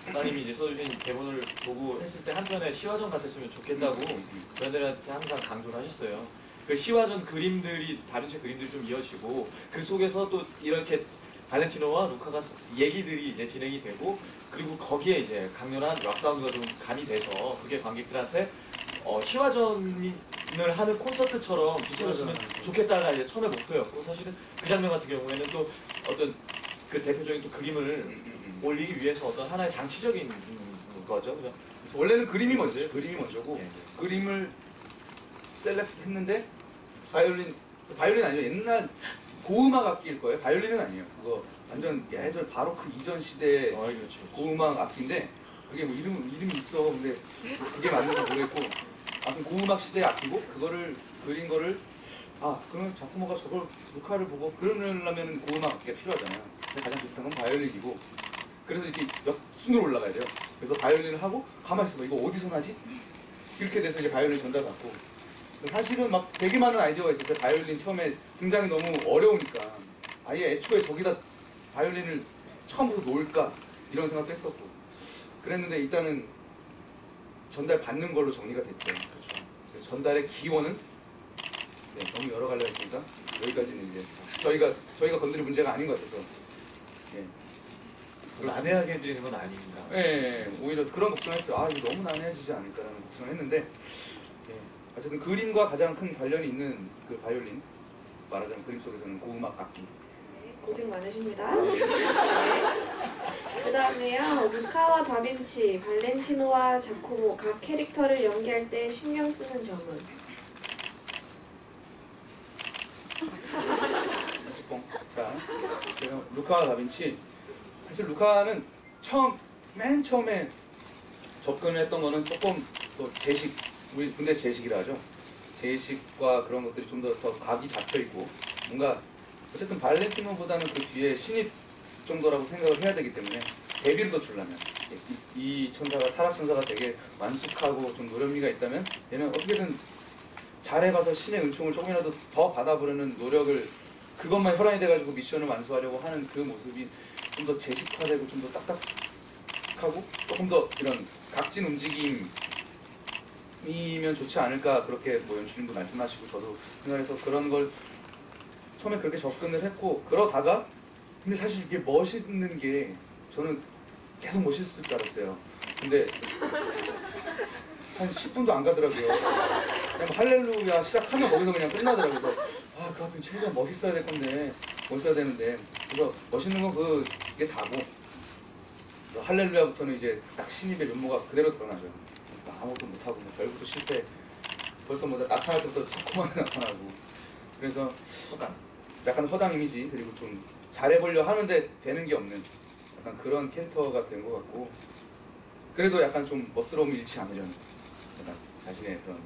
[SPEAKER 3] 작가님이 이제 써주신 대본을 보고 했을 때 한편에 시화전 같았으면 좋겠다고 저희들한테 항상 강조를 하셨어요. 그 시화전 그림들이 다빈치 그림들이 좀 이어지고 그 속에서 또 이렇게 발렌티노와 루카가 얘기들이 이제 진행이 되고, 그리고 거기에 이제 강렬한 락사운드가 좀 가미돼서 그게 관객들한테 시화전을 하는 콘서트처럼 비춰졌으면 좋겠다가 이제 처음에 목표였고, 사실은 그 장면 같은 경우에는 또 어떤 그 대표적인 또 그림을 올리기 위해서 어떤 하나의 장치적인 거죠. 그죠?
[SPEAKER 2] 원래는 그림이 먼저예요. 그림이 먼저고 그림을 셀렉했는데 바이올린 아니에요. 옛날 고음악 악기일 거예요. 바이올린은 아니에요. 그거 완전 예전 바로크 이전 시대 고음악 악기인데, 그게 뭐 이름이 있어. 근데 그게 맞는지 모르겠고, 아무튼 고음악 시대의 악기고, 그거를 그린 거를 그러면 자쿠모가 저걸 루카를 보고 그러려면 고음악 악기가 필요하잖아요. 근데 가장 비슷한 건 바이올린이고, 그래서 이렇게 역순으로 올라가야 돼요. 그래서 바이올린을 하고 가만히 있어봐. 이거 어디서 나지? 이렇게 돼서 이제 바이올린 전달받고. 사실은 막 되게 많은 아이디어가 있었어요. 바이올린 처음에 등장이 너무 어려우니까 아예 애초에 저기다 바이올린을 처음부터 놓을까 이런 생각도 했었고, 그랬는데 일단은 전달 받는 걸로 정리가 됐죠. 그렇죠. 그래서 전달의 기원은 너무 여러 갈래가 있으니까 여기까지는 이제 저희가 건드릴 문제가 아닌 것 같아서
[SPEAKER 3] 난해하게 해드리는 건 아닙니다.
[SPEAKER 2] 오히려 그런 걱정했어요. 이거 너무 난해해지지 않을까라는 걱정을 했는데, 어쨌든 그림과 가장 큰 관련이 있는 그 바이올린, 말하자면 그림 속에서는 고음악 악기.
[SPEAKER 4] 고생 많으십니다. 그 다음에요, 루카와 다빈치, 발렌티노와 자코모 각 캐릭터를 연기할 때 신경 쓰는 점은?
[SPEAKER 2] 자, 제가 루카와 다빈치. 사실 루카는 처음 맨 처음에 접근했던 거는 조금 또 제식, 우리 군대 제식이라 하죠. 제식과 그런 것들이 좀 더 각이 잡혀 있고 뭔가 어쨌든 발렌티노보다는 그 뒤에 신입 정도라고 생각을 해야 되기 때문에 대비를 더 주려면 이 천사가 타락 천사가 되게 완숙하고 좀 노련미가 있다면 얘는 어떻게든 잘해봐서 신의 은총을 조금이라도 더 받아보려는 노력을 그것만 혈안이 돼가지고 미션을 완수하려고 하는 그 모습이 좀 더 제식화되고 좀 더 딱딱하고 조금 더 이런 각진 움직임이면 좋지 않을까 그렇게 뭐 연출님도 말씀하시고 저도 생각해서 그런 걸 처음에 그렇게 접근을 했고 그러다가 근데 사실 이게 멋있는 게 저는 계속 멋있을 줄 알았어요. 근데 한 10분도 안 가더라고요. 그냥 뭐 할렐루야 시작하면 거기서 그냥 끝나더라고요. 그래서 아, 그 앞에 최대한 멋있어야 될 건데 멋있어야 되는데 그래서 멋있는 건 그게 다고 할렐루야부터는 이제 딱 신입의 면모가 그대로 드러나죠. 아무것도 못하고 뭐 별것도 실패 벌써 뭐 나타날 때부터 자꾸만 나타나고 그래서 약간 허당 이미지 그리고 좀 잘해보려 하는데 되는 게 없는 약간 그런 캐릭터가 된 것 같고 그래도 약간 좀 멋스러움을 잃지 않으려는 약간 자신의 그런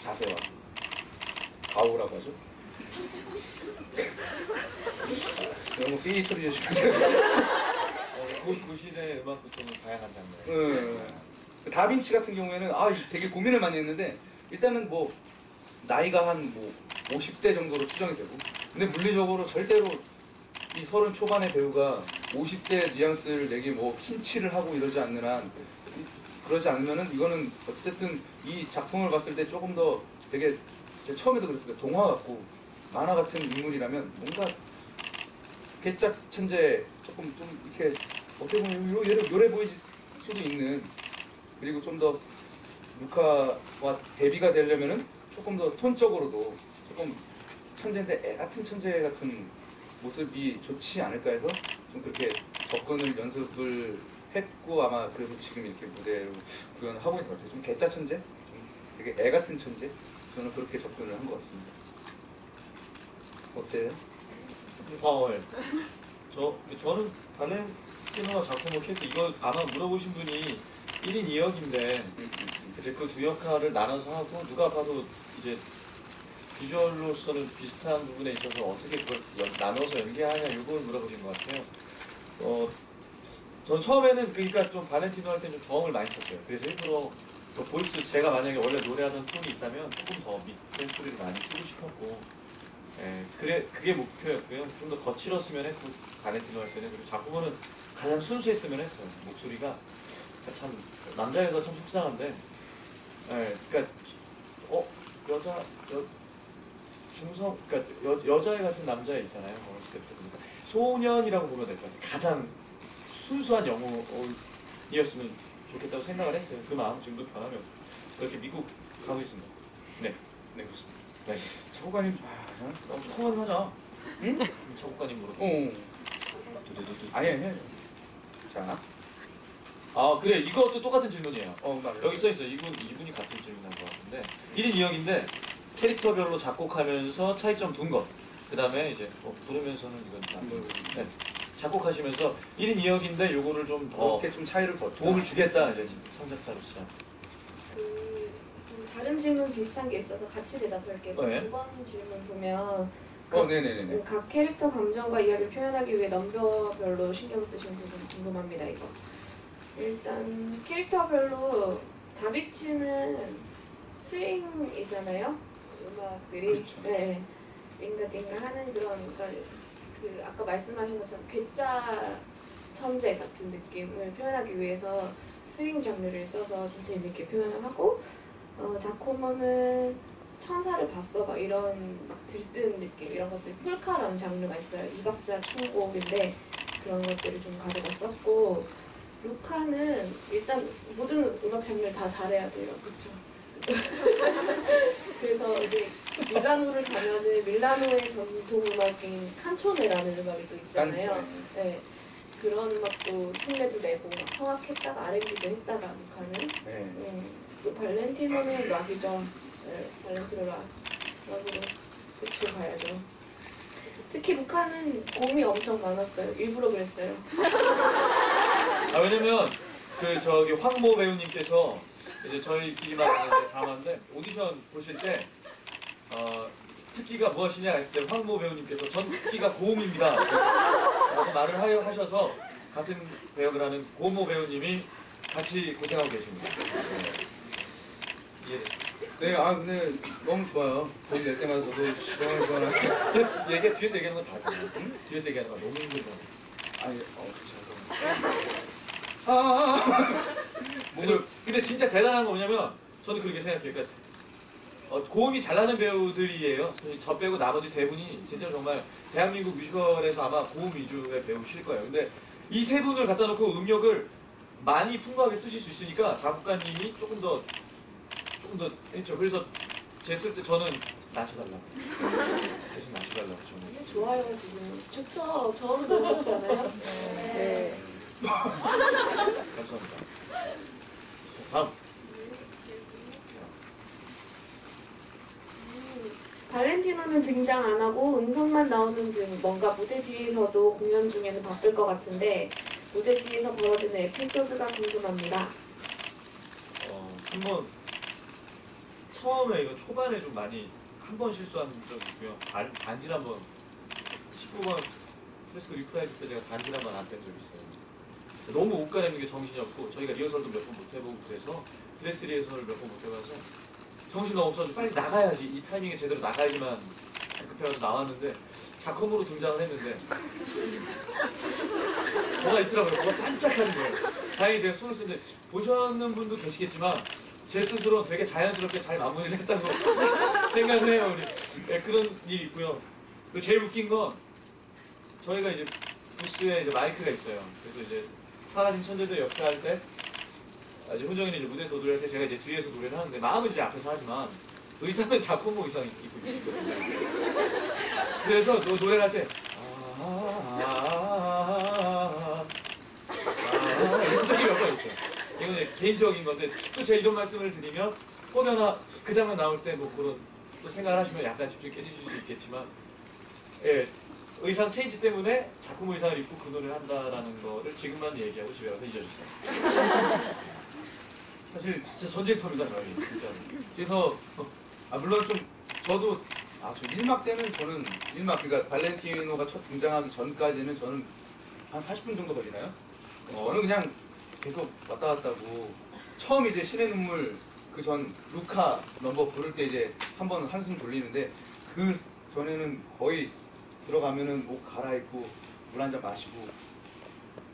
[SPEAKER 2] 자세와 가오라고 하죠. 이런 거 삐 처리 해주시면
[SPEAKER 3] 그 시대의 음악도 좀 다양한 장르.
[SPEAKER 2] 다빈치 같은 경우에는 되게 고민을 많이 했는데 일단은 뭐 나이가 한 뭐 50대 정도로 추정이 되고 근데 물리적으로 절대로 이 30 초반의 배우가 50대 뉘앙스를 내기 뭐 흰칠을 하고 이러지 않는 한 그러지 않으면은 이거는 어쨌든 이 작품을 봤을 때 조금 더 되게 제가 처음에도 그랬어요. 동화 같고 만화 같은 인물이라면 뭔가 괴짝 천재 조금 좀 이렇게 어떻게 보면 얘를 노래 보일 수도 있는 그리고 좀 더 루카와 대비가 되려면은 조금 더 톤적으로도 조금 천재인데 애 같은 천재 같은 모습이 좋지 않을까 해서 좀 그렇게 접근을 연습을 했고 아마 그래서 지금 이렇게 무대로 구현을 하고 있는 것 같아요. 좀 괴짜 천재? 좀 되게 애 같은 천재? 저는 그렇게 접근을 한 것 같습니다. 어때요?
[SPEAKER 3] 저는 발렌티노가 작품을 했을 때 이거 아마 물어보신 분이 1인 2역인데 이제 그 두 역할을 나눠서 하고 누가 봐도 이제 비주얼로서는 비슷한 부분에 있어서 어떻게 그걸 나눠서 연기하냐 이걸 물어보신 것 같아요. 전 처음에는 그러니까 좀 발렌티노 할 때 좀 저음을 많이 쳤어요. 그래서 일부러 더 보이스 제가 만약에 원래 노래하던 톤이 있다면 조금 더 밑에 소리를 많이 쓰고 싶었고, 그게 목표였고요. 좀 더 거칠었으면 했고 발렌티노 할 때는 그리고 작품은 가장 순수했으면 했어요. 목소리가 참 남자여서 참 속상한데, 그러니까 중성, 그러니까 여자애 같은 남자애 있잖아요. 어렸을 때부터 그러니까 소년이라고 보면 될 것 같아요. 가장 순수한 영혼이었으면 좋겠다고 생각을 했어요. 그 마음 지금도 변함이 없고 그렇게 미국 가고 있습니다. 네, 그렇습니다. 네.
[SPEAKER 2] 작곡가님,
[SPEAKER 3] 통화를 하자.
[SPEAKER 2] 응?
[SPEAKER 3] 작곡가님으로.
[SPEAKER 2] 아니 해야죠. 자,
[SPEAKER 3] 그래 이것도 똑같은 질문이에요.
[SPEAKER 2] 맞아요.
[SPEAKER 3] 여기 써있어요. 이분이 같은 질문한 것 같은데 1인 2역인데 캐릭터별로 작곡하면서 차이점 둔 것. 그 다음에 이제 부르면서는 이건 네. 작곡하시면서 1인 2역인데 요거를 좀 더
[SPEAKER 2] 이렇게 좀 차이를 더
[SPEAKER 3] 도움을 주겠다 이제 창작자로서.
[SPEAKER 4] 다른 질문 비슷한 게 있어서 같이 대답할게요.
[SPEAKER 3] 네.
[SPEAKER 4] 2번 질문 보면
[SPEAKER 2] 네네네.
[SPEAKER 4] 각 캐릭터 감정과 이야기를 표현하기 위해 넘버별로 신경 쓰신 부분 궁금합니다. 이거 일단 캐릭터별로 다비치는 스윙이잖아요. 음악들이
[SPEAKER 2] 그렇죠.
[SPEAKER 4] 네 띵가띵가 하는 그런 그러니까 그 아까 말씀하신 것처럼 괴짜 천재 같은 느낌을 표현하기 위해서 스윙 장르를 써서 좀 재밌게 표현을 하고 자코모는 천사를 봤어 막 이런 막 들뜬 느낌 이런 것들 폴카라는 장르가 있어요. 이박자 충곡인데 그런 것들을 좀 가져다 썼고 루카는 일단 모든 음악 장르를 다 잘해야 돼요. 그렇죠? 그래서 이제 밀라노를 가면은 밀라노의 전통 음악인 칸초네라는 음악이 또 있잖아요. 네. 그런 음악도 흉내도 내고 막 성악했다가 R&B도 했다가 루카는 또 발렌티노는 락이죠. 네, 발렌티노 락으로 끝을 봐야죠. 특히 루카는 고음이 엄청 많았어요. 일부러 그랬어요.
[SPEAKER 3] 왜냐면 그 저기 황모 배우님께서 이제 저희끼리만 이제 담았는데 오디션 보실 때 특기가 무엇이냐 했을 때 황모 배우님께서 전 특기가 고음입니다 라고 말을 하셔서 같은 배역을 하는 고모 배우님이 같이 고생하고 계십니다. 예.
[SPEAKER 2] 네, 아 근데 너무 좋아요. 돈 낼 때마다 저도 시원시원하게.
[SPEAKER 3] 얘기 뒤에서 얘기하는 건 다르잖아. 응? 뒤에서 얘기하는 건 너무 힘들어.
[SPEAKER 2] 아니, 그쵸. 아.
[SPEAKER 3] 근데 진짜 대단한 거 뭐냐면 저는 그렇게 생각해요. 그러니까 고음이 잘 나는 배우들이에요. 저 빼고 나머지 세 분이 진짜 정말 대한민국 뮤지컬에서 아마 고음 위주의 배우실 거예요. 근데 이 세 분을 갖다 놓고 음역을 많이 풍부하게 쓰실 수 있으니까 작곡가님이 조금 더 했죠. 그래서 제 쓸 때 저는 낮춰달라고. 대신 낮춰달라고 저는.
[SPEAKER 4] 이게 좋아요 지금. 좋죠. 저는 너무 좋지 않아요? 네.
[SPEAKER 3] 감사합니다. 다음.
[SPEAKER 4] 발렌티노는 등장 안 하고 음성만 나오는 등 뭔가 무대 뒤에서도 공연 중에는 바쁠 것 같은데 무대 뒤에서 벌어지는 에피소드가 궁금합니다.
[SPEAKER 3] 한번 처음에 이거 초반에 좀 많이 한 번 실수한 적이 있고요. 반질 한번 19번 프레스코 리프라이즈 때 제가 반질 한번 안 뺀 적이 있어요. 너무 옷 가리는 게 정신이 없고 저희가 리허설도 몇 번 못 해보고 그래서 드레스 리허설을 몇 번 못 해봐서 정신 너무 없어서 빨리 나가야지 이 타이밍에 제대로 나가야지만 급해가지고 나왔는데 작품으로 등장을 했는데 뭐가 있더라고요. 뭐가 반짝하는 거예요. 다행히 제가 손을 쓰는데 보셨는 분도 계시겠지만 제 스스로 되게 자연스럽게 잘 마무리를 했다고 생각을 해요. 우리. 네, 그런 일이 있고요. 그리고 제일 웃긴 건 저희가 이제 부스에 이제 마이크가 있어요. 그래서 이제 사라진 천재들 역할할 때 이제 훈정이는 이제 무대에서 노래할 때 제가 이제 뒤에서 노래를 하는데 마음은 이제 앞에서 하지만 의상은 작품복 의상 입고 있거든요. 그래서 노래를 할 때 이런 적이 몇 번 있어요. 이건 이제 개인적인 건데 또 제가 이런 말씀을 드리면 혹여나 그 장면 나올 때 뭐 그런 또 생각을 하시면 약간 집중이 깨지실 수 있겠지만 예, 의상 체인지 때문에 작품 의상을 입고 그 노래를 한다라는 거를 지금만 얘기하고 집에 가서 잊어주세요. 사실 진짜 전쟁터입니다 저희 진짜.
[SPEAKER 2] 그래서 물론 좀 저도 저 1막 때는 저는 1막 그러니까 발렌티노가 첫 등장하기 전까지는 저는 한 40분 정도 걸리나요? 저는 그냥 계속 왔다 갔다 하고 처음 이제 신의 눈물 그 전 루카 넘버 부를 때 이제 한번 한숨 돌리는데 그 전에는 거의 들어가면은 옷 갈아입고 물 한 잔 마시고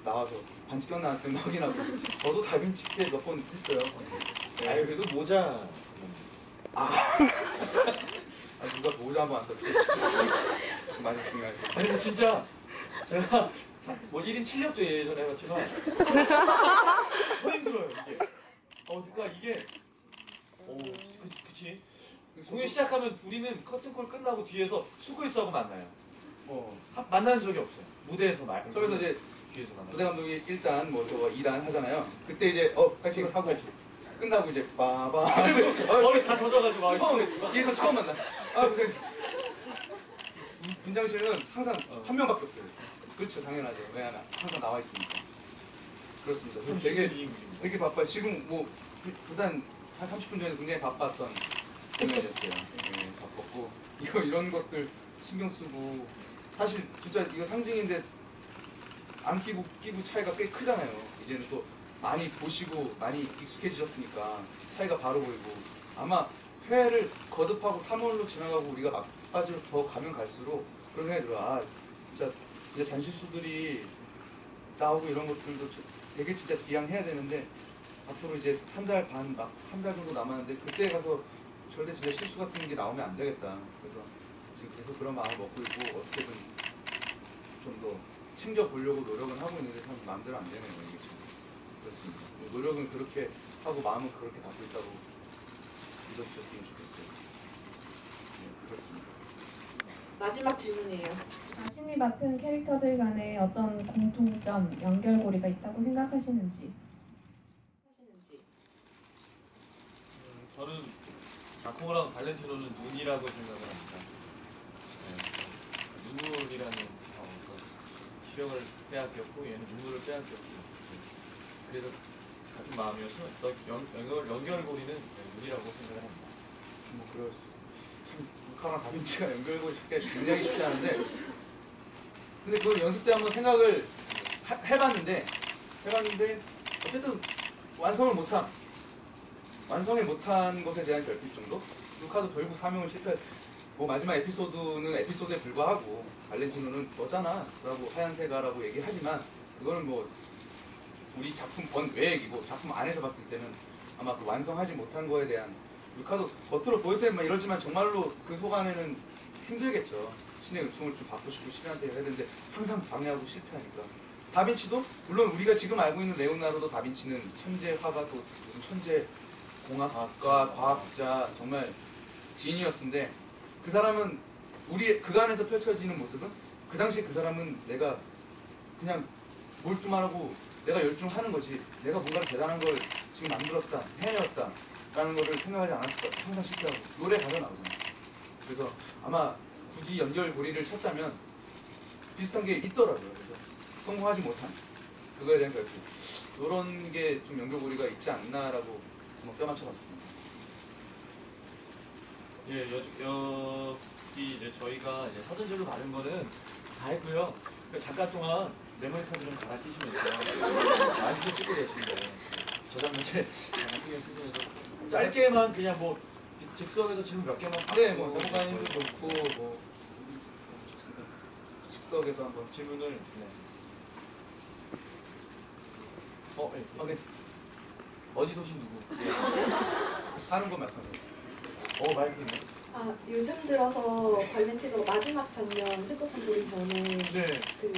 [SPEAKER 2] 나와서 반지 꼈나 안 꼈나 확인하고 저도 다빈치 때 몇 번 했어요. 네.
[SPEAKER 3] 아유 그래도 모자
[SPEAKER 2] 누가 모자 한번 안 썼지? 많이 중요하게.
[SPEAKER 3] 아니 근데 진짜 제가 뭐 1인 7력도 예전에 해봤지만 더 힘들어요 이게. 그러니까 이게 그치. 공연 시작하면 우리는 커튼콜 끝나고 뒤에서 수고있어 하고 만나요. 만나는 적이 없어요. 무대에서
[SPEAKER 2] 그래서 이제
[SPEAKER 3] 뒤에서 만나요.
[SPEAKER 2] 부대 감독이 일단 뭐 저거 2단 하잖아요. 그때 이제 파이팅을 하고 끝나고 이제 빠바
[SPEAKER 3] 머리 다 젖어가지고
[SPEAKER 2] 처음 뒤에서 처음 만나. 근데 분장실은 항상 한 명밖에 없어요. 그렇죠, 당연하죠. 왜냐면 항상 나와 있으니까. 그렇습니다. 그래서 되게 바빠요. 지금 뭐 부단 한 30분 전에 굉장히 바빴던 공연이었어요. 네, 바빴고 이런 것들 신경 쓰고 사실 진짜 이거 상징인데 안 끼고 끼고 차이가 꽤 크잖아요. 이제는 또 많이 보시고 많이 익숙해지셨으니까 차이가 바로 보이고 아마 회를 거듭하고 3월로 지나가고 우리가 막바지로 더 가면 갈수록 그런 생각이 들어요. 진짜 이제 잔실수들이 나오고 이런 것들도 되게 진짜 지양해야 되는데 앞으로 이제 한 달 반, 막 한 달 정도 남았는데 그때 가서 절대 진짜 실수 같은 게 나오면 안 되겠다. 그래서 지금 계속 그런 마음을 먹고 있고 어떻게든 좀 더 챙겨보려고 노력은 하고 있는데 참 마음대로 안 되네요. 이게 좀 그렇습니다. 노력은 그렇게 하고 마음은 그렇게 갖고 있다고 믿어주셨으면 좋겠어요. 네, 그렇습니다.
[SPEAKER 4] 마지막 질문이에요.
[SPEAKER 5] 자신이 맡은 캐릭터들 간에 어떤 공통점, 연결고리가 있다고 생각하시는지.
[SPEAKER 3] 저는 자코랑 발렌티노는 눈이라고 생각을 합니다. 눈물이라는 시력을 빼앗겼고 얘는 눈물을 빼앗겼고 그래서 같은 마음이어서 더 연결고리는 눈이라고 생각을 합니다.
[SPEAKER 2] 뭐 그럴 수. 참 루카랑 다빈치가 연결고 싶게 굉장히 쉽지 않은데, 근데 그걸 연습 때 한번 생각을 해봤는데 어쨌든 완성을 못한 것에 대한 결핍 정도? 루카도 결국 사명을 뭐 마지막 에피소드는 에피소드에 불과하고 발렌티노는 너잖아 라고 하얀새가라고 얘기하지만 그거는 뭐 우리 작품 번외 얘기고 작품 안에서 봤을 때는 아마 그 완성하지 못한 거에 대한 루카도 겉으로 보일 때는 막 이러지만 정말로 그 속 안에는 힘들겠죠. 신의 은총을 좀 받고 싶고 신한테 해야 되는데 항상 방해하고 실패하니까. 다빈치도 물론 우리가 지금 알고 있는 레오나르도 다빈치는 천재 화가 또 무슨 천재 공학과 과학자 정말 지니어스인데 그 사람은 우리 그간에서 펼쳐지는 모습은 그 당시에 그 사람은 내가 그냥 몰두만 하고 내가 열중하는 거지 내가 뭔가를 대단한 걸 지금 만들었다 해냈다 라는 거를 생각하지 않았을 것 같아. 항상 실패하고 노래 가사 나오잖아. 그래서 아마 굳이 연결고리를 찾자면 비슷한 게 있더라고요. 그래서 성공하지 못한 그거에 대한 결핍 이런 게 좀 연결고리가 있지 않나라고 한번 껴맞춰봤습니다.
[SPEAKER 3] 예, 여기 이제 저희가 이제 사전제로 받은 거는 다 했고요. 잠깐 동안 메모리 카드 좀 갈아 끼시면서 많이들 찍고 계신데 저 장면 제 잠깐 신경 쓰시면서 짧게만 그냥 뭐 즉석에서 질문 몇 개만
[SPEAKER 2] 네, 뭐 넘어가는 도 좋고 뭐 즉석에서 한번
[SPEAKER 3] 질문을 네. 예.
[SPEAKER 2] 네.
[SPEAKER 3] 어디 소신 누구? 예.
[SPEAKER 2] 사는 거 말씀해요.
[SPEAKER 3] 마이크 있네.
[SPEAKER 6] 아, 요즘 들어서 발렌티노 마지막 장면 세포탄 보기 전에
[SPEAKER 3] 네.
[SPEAKER 6] 그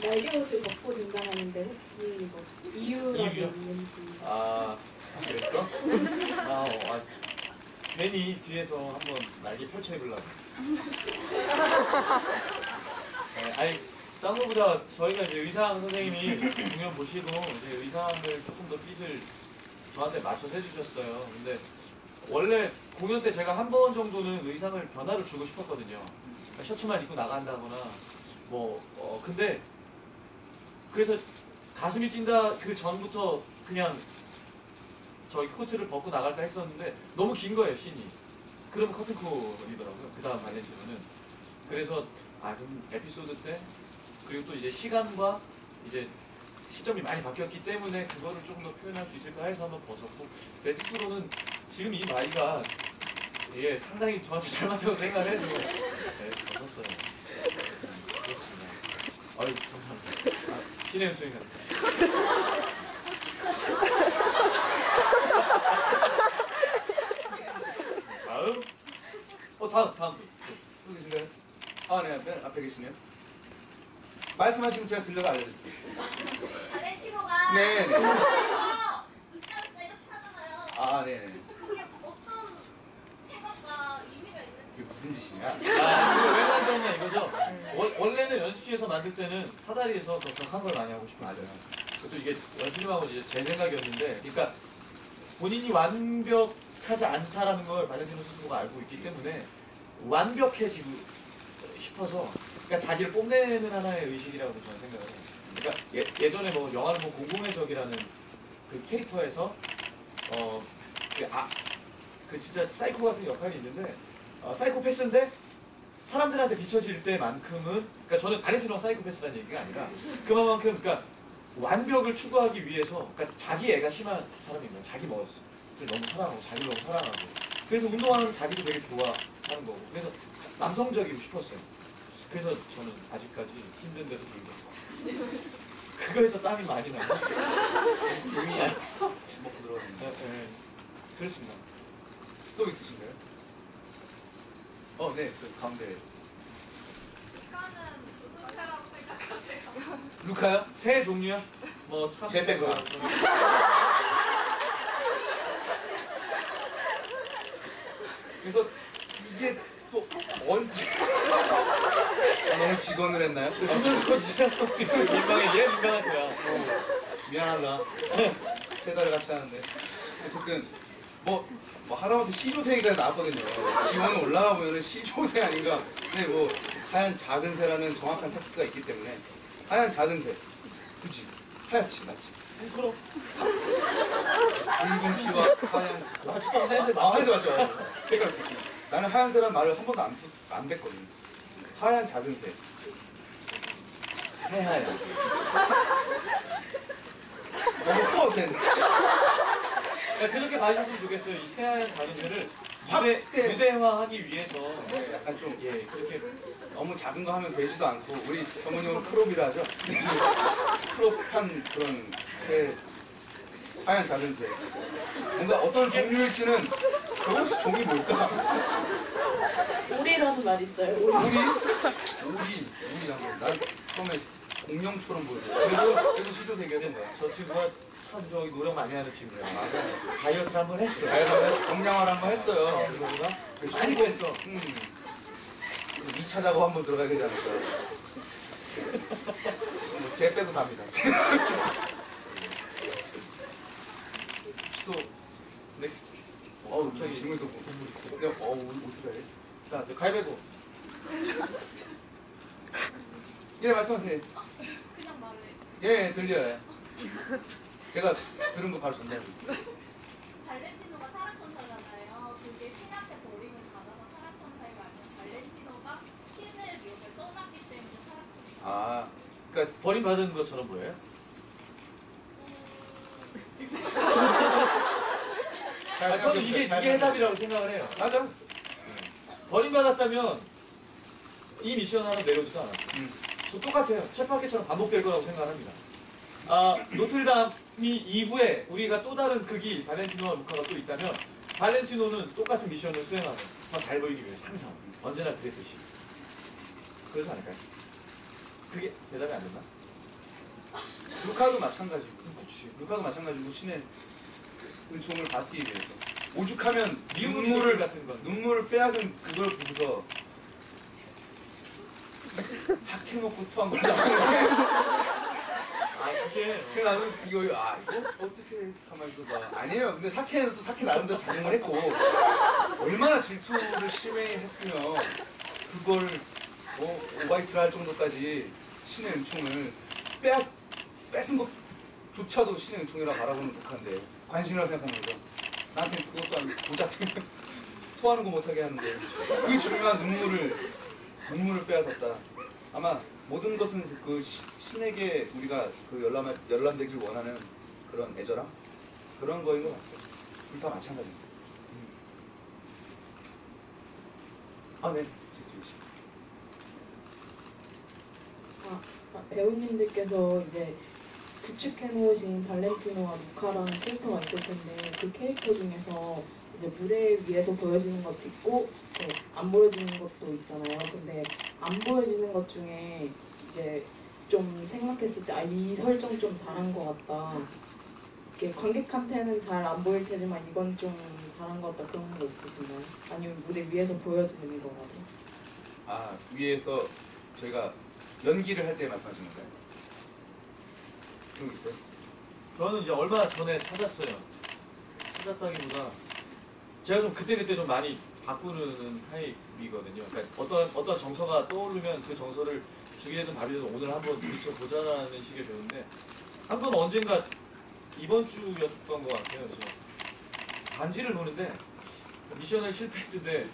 [SPEAKER 6] 날개 옷을 벗고 등장하는데 혹시 뭐 이유가
[SPEAKER 3] 이유요?
[SPEAKER 6] 있는지.
[SPEAKER 2] 아 그랬어?
[SPEAKER 3] 괜히 뒤에서 한번 날개 펼쳐 입으려고. 네, 아니, 딴 거보다 저희가 이제 의상 선생님이 공연 보시고 이제 의상을 조금 더 핏을 저한테 맞춰서 해주셨어요. 근데 원래 공연 때 제가 한 번 정도는 의상을 변화를 주고 싶었거든요. 그러니까 셔츠만 입고 나간다거나 근데 그래서 가슴이 뛴다 그 전부터 그냥 저희 코트를 벗고 나갈까 했었는데 너무 긴 거예요, 씬이. 그러면 커튼콜이더라고요. 그 다음 발렌티노는. 그래서 그럼 에피소드 때 그리고 또 이제 시간과 이제 시점이 많이 바뀌었기 때문에 그거를 조금 더 표현할 수 있을까 해서 한번 벗었고 제 스스로는 지금 이 말이가 상당히 저한테 잘 맞다고 생각해서 벗었어요. 그렇습니다. 아유 감사합니다. 신의 은총이 같아요. 다음
[SPEAKER 2] 여기 계신가요? 네, 앞에 계시네요. 말씀하시면 제가 들려가 알려드릴게요.
[SPEAKER 7] 발렌티노가
[SPEAKER 2] 네.
[SPEAKER 7] 으쌰으쌰 이렇게 하잖아요.
[SPEAKER 2] 네.
[SPEAKER 7] 그게 어떤 생각과 의미가 있는지.
[SPEAKER 2] 이게 무슨 짓이냐?
[SPEAKER 3] 이거 왜 만들었냐 이거죠? 원래는 연습실에서 만들 때는 사다리에서 더 격한 걸 많이 하고 싶었어요.
[SPEAKER 2] 맞아요.
[SPEAKER 3] 그것도 이게 연습하고 이제 제 생각이었는데, 그러니까 본인이 완벽하지 않다라는 걸 발렌티노 스스로가 알고 있기 때문에 완벽해지고 싶어서, 그러니까 자기를 뽐내는 하나의 의식이라고 저는 생각을 해요. 그러니까 예전에 뭐 영화를 뭐 공공의 적이라는 그 캐릭터에서 그 진짜 사이코 같은 역할이 있는데 사이코패스인데 사람들한테 비춰질 때만큼은, 그러니까 저는 발렌티노가 사이코패스라는 얘기가 아니라 그만큼 그러니까 완벽을 추구하기 위해서, 그러니까 자기 애가 심한 사람인 거예요. 자기 멋을 너무 사랑하고 자기를 너무 사랑하고, 그래서 운동하는 자기도 되게 좋아하는 거고, 그래서 남성적이고 싶었어요. 그래서 저는 아직까지 힘든데도 불구하고 그거에서 땀이 많이 나요.
[SPEAKER 2] 이미 먹고 들어갔는데.
[SPEAKER 3] 네, 그렇습니다.
[SPEAKER 2] 또 있으신가요? 네, 그 가운데.
[SPEAKER 7] 이거는 무슨 새라고 생각하세요?
[SPEAKER 2] 루카요?
[SPEAKER 3] 새 종류야? 참
[SPEAKER 2] 제 백으로. 그래서 이게 또 언제 너무 직원을 했나요?
[SPEAKER 3] 중간 코스요. 민망해, 얘 민망하고요.
[SPEAKER 2] 미안하다. 세 달 같이 하는데 어쨌든 뭐 하다못해 시조새가 나왔거든요. 기원은 올라가 보면은 시조새 아닌가. 근데 뭐 하얀 작은 새라는 정확한 텍스트가 있기 때문에 하얀 작은 새 굳이 하얗지, 맞지?
[SPEAKER 3] 그럼
[SPEAKER 2] 붉은 피와 하얀.
[SPEAKER 3] 맞죠? 하얀색
[SPEAKER 2] 아, 하얀색
[SPEAKER 3] 맞죠?
[SPEAKER 2] 맞죠? 그러니까 나는 하얀색이라는 말을 한 번도 안 뱉거든. 하얀 작은 새.
[SPEAKER 3] 새하얀.
[SPEAKER 2] 너무 커, 쟤는.
[SPEAKER 3] 그러니까 그렇게 봐주셨으면 좋겠어요. 이 새하얀 작은 새를
[SPEAKER 2] 확대.
[SPEAKER 3] 유대화하기 위해서
[SPEAKER 2] 네, 약간 좀
[SPEAKER 3] 예 그렇게
[SPEAKER 2] 너무 작은 거 하면 되지도 않고 우리 전문용어로 크롭이라 하죠. 크롭한 그런 새, 하얀 작은 새. 뭔가 어떤 종류일지는 그것이 종이 뭘까?
[SPEAKER 4] 오리라는 말 있어요. 오리.
[SPEAKER 2] 우리 한 번. 난 처음에 공룡처럼 보였어. 그래도 시도 되겠는 거야.
[SPEAKER 3] 저 친구가 참 저기 노력 많이 하는 친구야. 다이어트를 한번 했어.
[SPEAKER 2] 그래서 경량화를 한번 했어요.
[SPEAKER 3] 그거가 많이 했어.
[SPEAKER 2] 2차 작업 한번 들어가야 되지 않을까. 제 빼고 답니다.
[SPEAKER 3] 또 넥스트.
[SPEAKER 2] 저기 질문도 근데 어떻게 해?
[SPEAKER 3] 자, 가위바위보.
[SPEAKER 2] 예, 말씀하세요.
[SPEAKER 7] 그냥 말해.
[SPEAKER 2] 예, 들려요. 제가 들은 거 바로 전달합니다.
[SPEAKER 7] 발렌티노가 타락천사잖아요. 그게 신 앞에 버리는 가다가 타락천사에 말면 발렌티노가 신을 이렇게 떠났기 때문에 타락천사.
[SPEAKER 2] 아, 그러니까
[SPEAKER 3] 버림받은 것처럼 보여요? 저는 이게 해답이라고 생각을 해요.
[SPEAKER 2] 맞아.
[SPEAKER 3] 버림받았다면 이 미션 하나 내려오지도 않았어요. 저 똑같아요. 쳇바퀴처럼 반복될 거라고 생각합니다. 노틀담이 이후에 우리가 또 다른 극이 발렌티노와 루카가 또 있다면 발렌티노는 똑같은 미션을 수행하고 더 잘 보이기 위해서 항상 언제나 그랬듯이 그러지 않을까요? 그게 대답이 안 됐나?
[SPEAKER 2] 루카도 마찬가지고. 그렇지. 루카도 마찬가지고 신의 은총을 받기 위해서. 오죽하면
[SPEAKER 3] 미움의
[SPEAKER 2] 눈물을
[SPEAKER 3] 소리 같은 건.
[SPEAKER 2] 눈물을 빼앗은 그걸 보고서 삭해 놓고 토한 걸 나오는데.
[SPEAKER 3] 그게
[SPEAKER 2] 그래서 나는 이거 어떻게 가만히 있어봐. 아니에요. 근데 사케는 또 사케 나름대로 작용을 했고 얼마나 질투를 심히 했으면 그걸 오바이트를 할 정도까지 신의 은총을 뺏은 것조차도 신의 은총이라 바라보는 독한데 관심이라고 생각하는 거죠. 나한테 그것도 아니고 고작 토하는 거 못하게 하는데 그 중요한 눈물을 빼앗았다. 아마 모든 것은 그 신에게 우리가 그 열람되길 원하는 그런 애절함 그런 거인 것 같아요. 둘 다 마찬가지입니다. 네.
[SPEAKER 8] 배우님들께서 이제 구축해놓으신 발렌티노와 루카라는 캐릭터가 있을 텐데 그 캐릭터 중에서 이제 무대 위에서 보여지는 것도 있고 안 보여지는 것도 있잖아요. 근데 안 보여지는 것 중에 이제 좀 생각했을 때 이 설정 좀 잘한 것 같다. 이게 관객한테는 잘 안 보일 테지만 이건 좀 잘한 것 같다. 그런 거 있으신가요? 아니면 무대 위에서 보여지는 거라도?
[SPEAKER 2] 위에서 저희가 연기를 할 때 말씀하시는 건가요? 그런 거 있어요?
[SPEAKER 3] 저는 이제 얼마 전에 찾았어요. 찾았다기보다 제가 좀 그때그때 좀 많이 바꾸는 타입이거든요. 그러니까 어떤 정서가 떠오르면 그 정서를 죽이든 밥이든 오늘 한번 부딪혀보자라는 식의 배우인데 한 번 언젠가 이번 주였던 것 같아요. 그래서 반지를 보는데 미션을 실패했는데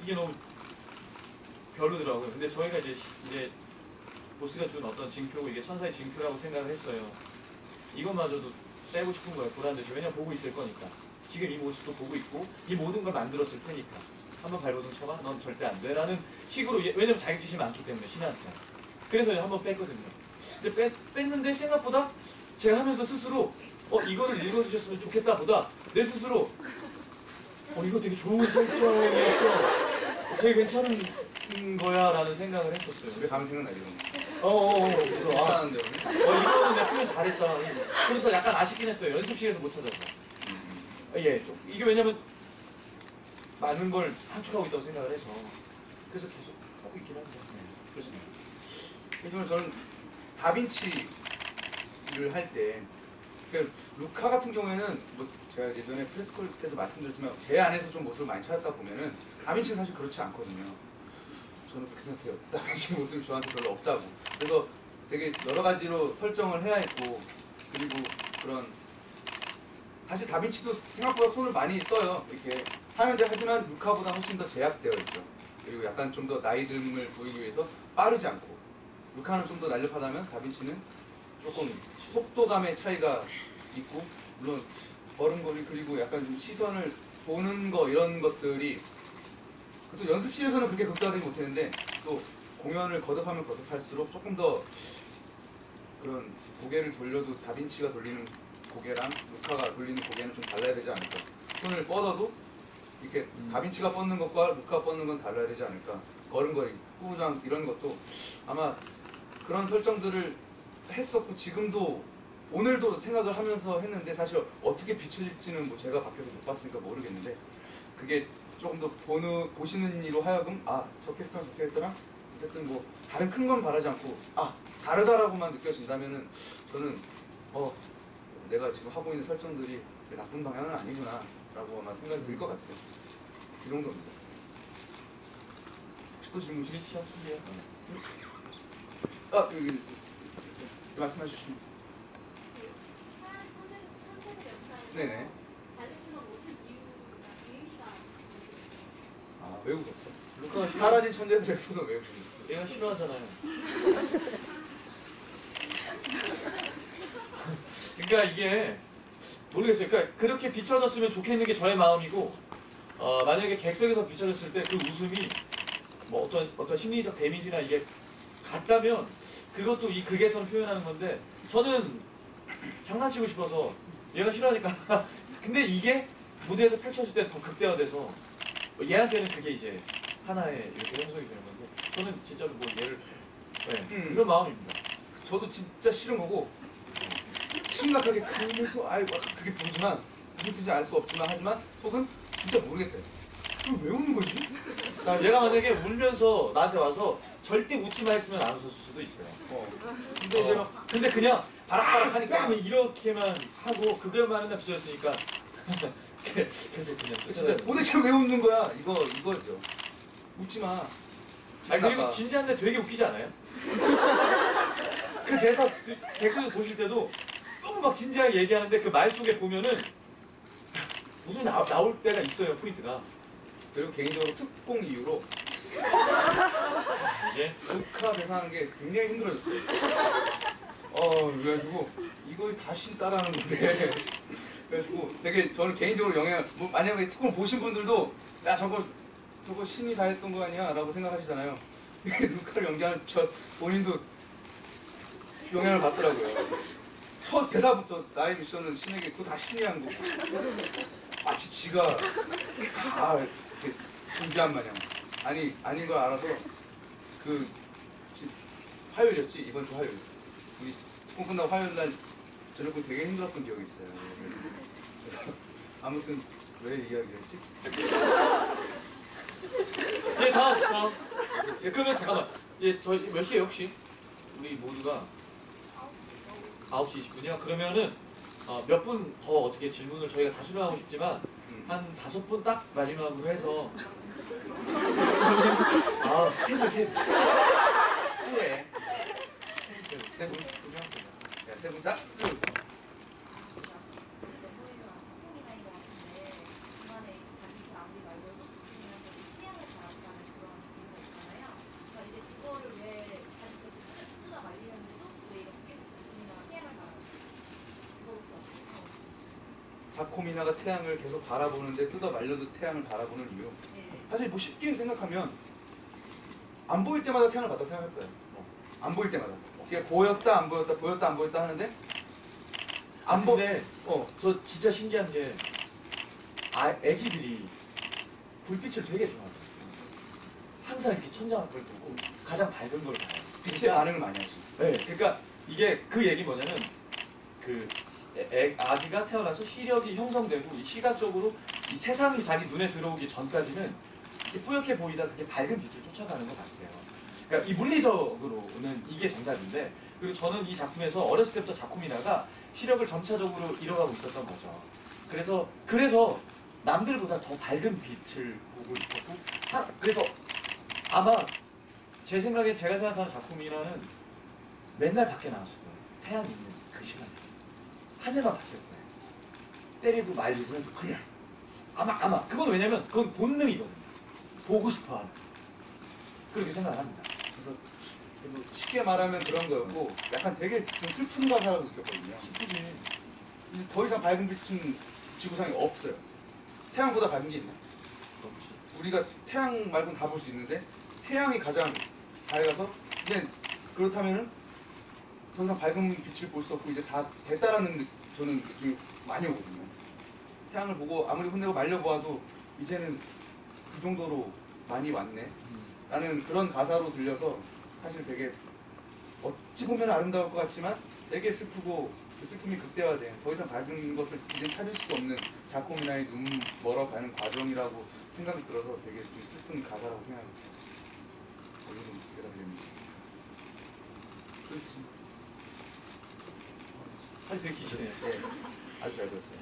[SPEAKER 3] 이게 너무 별로더라고요. 근데 저희가 이제 보스가 준 어떤 징표고 이게 천사의 징표라고 생각을 했어요. 이것마저도 빼고 싶은 거예요. 보란 듯이. 왜냐면 보고 있을 거니까. 지금 이 모습도 보고 있고 이 모든 걸 만들었을 테니까. 한번 발버둥 쳐봐. 넌 절대 안 돼. 라는 식으로 왜냐면 자격지심이 많기 때문에 신한테. 그래서 한번 뺐거든요. 근데 뺐는데 생각보다 제가 하면서 스스로 이거를 읽어주셨으면 좋겠다 보다 내 스스로 이거 되게 좋은 설정이었어. 되게 괜찮은 거야 라는 생각을 했었어요.
[SPEAKER 2] 집에 가면 생각나죠.
[SPEAKER 3] 그래서
[SPEAKER 2] 하는데
[SPEAKER 3] 이거는 내가 표현 잘했다. 그래서 약간 아쉽긴 했어요. 연습실에서 못 찾아서. 좀 이게 왜냐면 많은 걸 함축하고 있다고 생각을 해서 그래서 계속 하고 있긴 한데 그렇습니다.
[SPEAKER 2] 왜냐면 저는 다빈치를 할 때 루카 같은 경우에는 제가 예전에 프레스콜 때도 말씀드렸지만 제 안에서 좀 모습을 많이 찾았다 보면은 다빈치는 사실 그렇지 않거든요. 저는 그렇게 생각해요. 다빈치 모습이 저한테 별로 없다고. 그래서 되게 여러 가지로 설정을 해야 했고 그리고 그런 사실 다빈치도 생각보다 손을 많이 써요. 이렇게 하는데 하지만 루카보다 훨씬 더 제약되어 있죠. 그리고 약간 좀 더 나이 듦을 보이기 위해서 빠르지 않고 루카는 좀 더 날렵하다면 다빈치는 조금 속도감의 차이가 있고 물론 걸음걸이 그리고 약간 좀 시선을 보는 거 이런 것들이 또 연습실에서는 그렇게 극대화되지 못했는데 또 공연을 거듭하면 거듭할수록 조금 더 그런 고개를 돌려도 다빈치가 돌리는 고개랑 루카가 돌리는 고개는 좀 달라야 되지 않을까. 손을 뻗어도 이렇게 다빈치가 뻗는 것과 루카가 뻗는 건 달라야 되지 않을까. 걸음걸이, 꾸부장 이런 것도 아마 그런 설정들을 했었고 지금도 오늘도 생각을 하면서 했는데 사실 어떻게 비춰질지는 뭐 제가 밖에서 못 봤으니까 모르겠는데 그게 조금 더 보시는 이로 하여금 저 캐릭터랑 저 캐릭터랑 어쨌든 뭐 다른 큰 건 바라지 않고 다르다라고만 느껴진다면은 저는 내가 지금 하고 있는 설정들이 나쁜 방향은 아니구나 라고 아마 생각이 들 것 같아요. 이 정도입니다. 혹시 또 질문 있으시죠? 여기 말씀해 주시면. 네네. 왜 웃었어?
[SPEAKER 3] 루카가
[SPEAKER 2] 사라진 천재들의 소설 왜 웃었어?
[SPEAKER 3] 얘가 싫어하잖아요. 그러니까 이게 모르겠어요. 그러니까 그렇게 비춰졌으면 좋겠는 게 저의 마음이고 만약에 객석에서 비춰졌을 때 그 웃음이 뭐 어떤 심리적 데미지나 이게 같다면 그것도 이 극에서는 표현하는 건데 저는 장난치고 싶어서 얘가 싫어하니까 근데 이게 무대에서 펼쳐질 때 더 극대화돼서 얘한테는 그게 이제 하나의 이렇게 형성이 되는 건데 저는 진짜로 뭐 얘를 이런 마음입니다.
[SPEAKER 2] 저도 진짜 싫은 거고 심각하게 그래서 그게 보지만 무슨 뜻인지 알 수 없지만 하지만 속은 진짜 모르겠대. 그럼 왜 웃는 거지?
[SPEAKER 3] 얘가 만약에 울면서 나한테 와서 절대 웃지 마 했으면 안 웃었을 수도 있어요.
[SPEAKER 2] 근데 이제 막
[SPEAKER 3] 근데 그냥
[SPEAKER 2] 바락바락 하니까
[SPEAKER 3] 이렇게만 하고 그것만 하나 비춰졌으니까 계속 그냥
[SPEAKER 2] 진짜 도대체 왜 웃는 거야? 이거죠. 웃지 마.
[SPEAKER 3] 그리고 진지한데 되게 웃기지 않아요? 그 대사 객석에서 보실 때도 너무 막 진지하게 얘기하는데 그 말 속에 보면은 웃음이 나올 때가 있어요. 포인트가.
[SPEAKER 2] 그리고 개인적으로 특공 이후로
[SPEAKER 3] 이제
[SPEAKER 2] 루카 대사하는 게 굉장히 힘들어졌어요. 그래가지고 이걸 다시 따라하는 건데 그래가지고 되게 저는 개인적으로 뭐 만약에 특공 보신 분들도 야 저거 신이 다 했던 거 아니야? 라고 생각하시잖아요. 루카를 연기하는 본인도 영향을 받더라고요. 첫 대사부터 나의 미션은 신에게 그거 다 신이 한 거고 마치 지가 다 이렇게 준비한 마냥 아닌 걸 알아서 화요일이었지? 이번 주 화요일 우리 특공 끝나고 화요일날 저녁 되게 힘들었던 기억이 있어요. 아무튼 왜 이야기했지?
[SPEAKER 3] 다음. 그러면 잠깐만. 저희 몇 시에요 혹시? 우리 모두가 9시 20분이요? 그러면은 몇 분 더 어떻게 질문을 저희가 다 수렴하고 싶지만 한 5분 딱 마지막으로 해서 세 분.
[SPEAKER 2] 후에 세 분 다. 자코미나가 태양을 계속 바라보는데 뜯어 말려도 태양을 바라보는 이유. 사실 뭐 쉽게 생각하면 안 보일 때마다 태양을 봤다고 생각할 거예요. 안 보일 때마다. 이게 보였다 안 보였다 보였다 안 보였다 하는데
[SPEAKER 3] 근데 저 진짜 신기한 게 애기들이 불빛을 되게 좋아해요. 항상 이렇게 천장을 보고 가장 밝은 걸 봐요.
[SPEAKER 2] 빛의 반응을 많이 하지.
[SPEAKER 3] 네, 그러니까 이게 그 얘기 뭐냐면 아기가 태어나서 시력이 형성되고 이 시각적으로 이 세상이 자기 눈에 들어오기 전까지는 이렇게 뿌옇게 보이다 그게 밝은 빛을 쫓아가는 것 같아요. 그러니까 이 물리적으로는 이게 정답인데 그리고 저는 이 작품에서 어렸을 때부터 자코미나가 시력을 점차적으로 잃어가고 있었던 거죠. 그래서 남들보다 더 밝은 빛을 보고 있었고 그래서 아마 제 생각에 제가 생각하는 자코미나는 맨날 밖에 나왔을 거예요. 태양 있는 그 시간에 하늘만 봤을 거예요. 때리고 말리고 해도 그냥 아마 그건 왜냐면 그건 본능이거든요. 보고 싶어하는 그렇게 생각을 합니다.
[SPEAKER 2] 그래서 쉽게 말하면 그런 거였고 약간 되게 좀 슬픈 가사라고 느꼈거든요.
[SPEAKER 3] 슬프지.
[SPEAKER 2] 이제 더 이상 밝은 빛은 지구상에 없어요. 태양보다 밝은 게 있나? 우리가 태양 말고는 다 볼 수 있는데 태양이 가장 밝아서 이제 그렇다면은 더 이상 밝은 빛을 볼 수 없고 이제 다 됐다라는 저는 느낌이 많이 오거든요. 태양을 보고 아무리 혼내고 말려보아도 이제는 그 정도로 많이 왔네 라는 그런 가사로 들려서 사실 되게 어찌 보면 아름다울 것 같지만 되게 슬프고 그 슬픔이 극대화된 더 이상 밝은 것을 이제 찾을 수도 없는 자코미나의 눈 멀어가는 과정이라고 생각이 들어서 되게 좀 슬픈 가사라고 생각합니다. 오늘은 대답드립니다.
[SPEAKER 3] 팔이 되게 기시네요.
[SPEAKER 2] 네, 아주 잘 들었어요.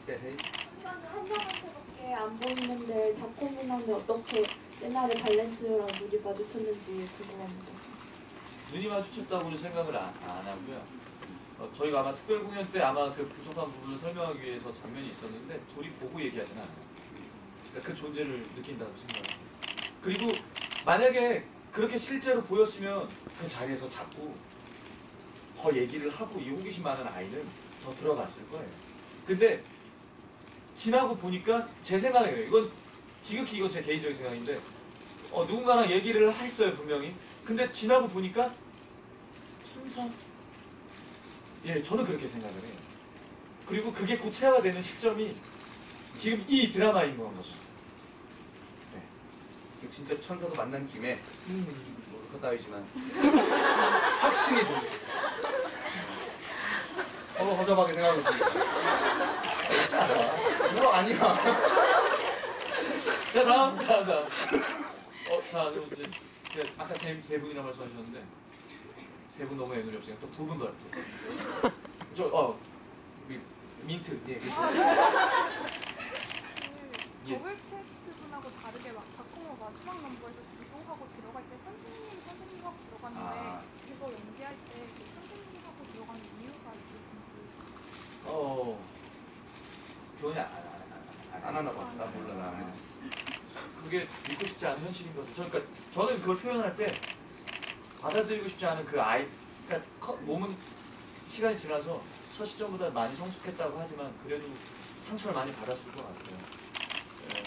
[SPEAKER 2] 세헤이.
[SPEAKER 6] 한 사람한테밖에 안 보이는데 자코미나는 어떻게 옛날에 발렌티노랑 눈이 마주쳤는지 궁금합니다.
[SPEAKER 3] 눈이 마주쳤다고는 생각을 안 하고요. 저희가 아마 특별 공연 때 아마 그 부족한 부분을 설명하기 위해서 장면이 있었는데 둘이 보고 얘기하진 않아요. 그러니까 그 존재를 느낀다고 생각합니다. 그리고 만약에 그렇게 실제로 보였으면 그 자리에서 자꾸 더 얘기를 하고 이 호기심 많은 아이는 더 들어갔을 거예요. 근데 지나고 보니까 제 생각이에요. 이건 지극히 이건 제 개인적인 생각인데 누군가랑 얘기를 했어요 분명히. 근데 지나고 보니까 천사? 예, 저는 그렇게 생각을 해요. 그리고 그게 구체화되는 시점이 지금 이 드라마인 건 거죠. 네.
[SPEAKER 2] 진짜 천사도 만난 김에 모르카 따위지만 확신이 듭니다. 서로 허접하게 생각하고 있습니다. 그렇지 않아. 그거 아니야.
[SPEAKER 3] 자 다음. 자 이제 아까 세 분이라 말씀하셨는데 세 분 너무 에너지 없으니까 또 두 분 더 할게요. 우리 민트. 예. 예.
[SPEAKER 7] 더블 캐스트분하고 다르게 막 작품을 마지막 넘버에서 기도하고 들어갈 때 선생님하고 들어갔는데 그거 연기할 때 그 선생님하고 들어가는 이유가 있으신지.
[SPEAKER 3] 교훈이
[SPEAKER 2] 안 하나 봐. 나 몰라. 나 안 해.
[SPEAKER 3] 그게 믿고 싶지 않은 현실인 것을 그러니까 저는 그걸 표현할 때 받아들이고 싶지 않은 그 아이 그러니까 몸은 시간이 지나서 첫 시점보다 많이 성숙했다고 하지만 그래도 상처를 많이 받았을 것 같아요. 예,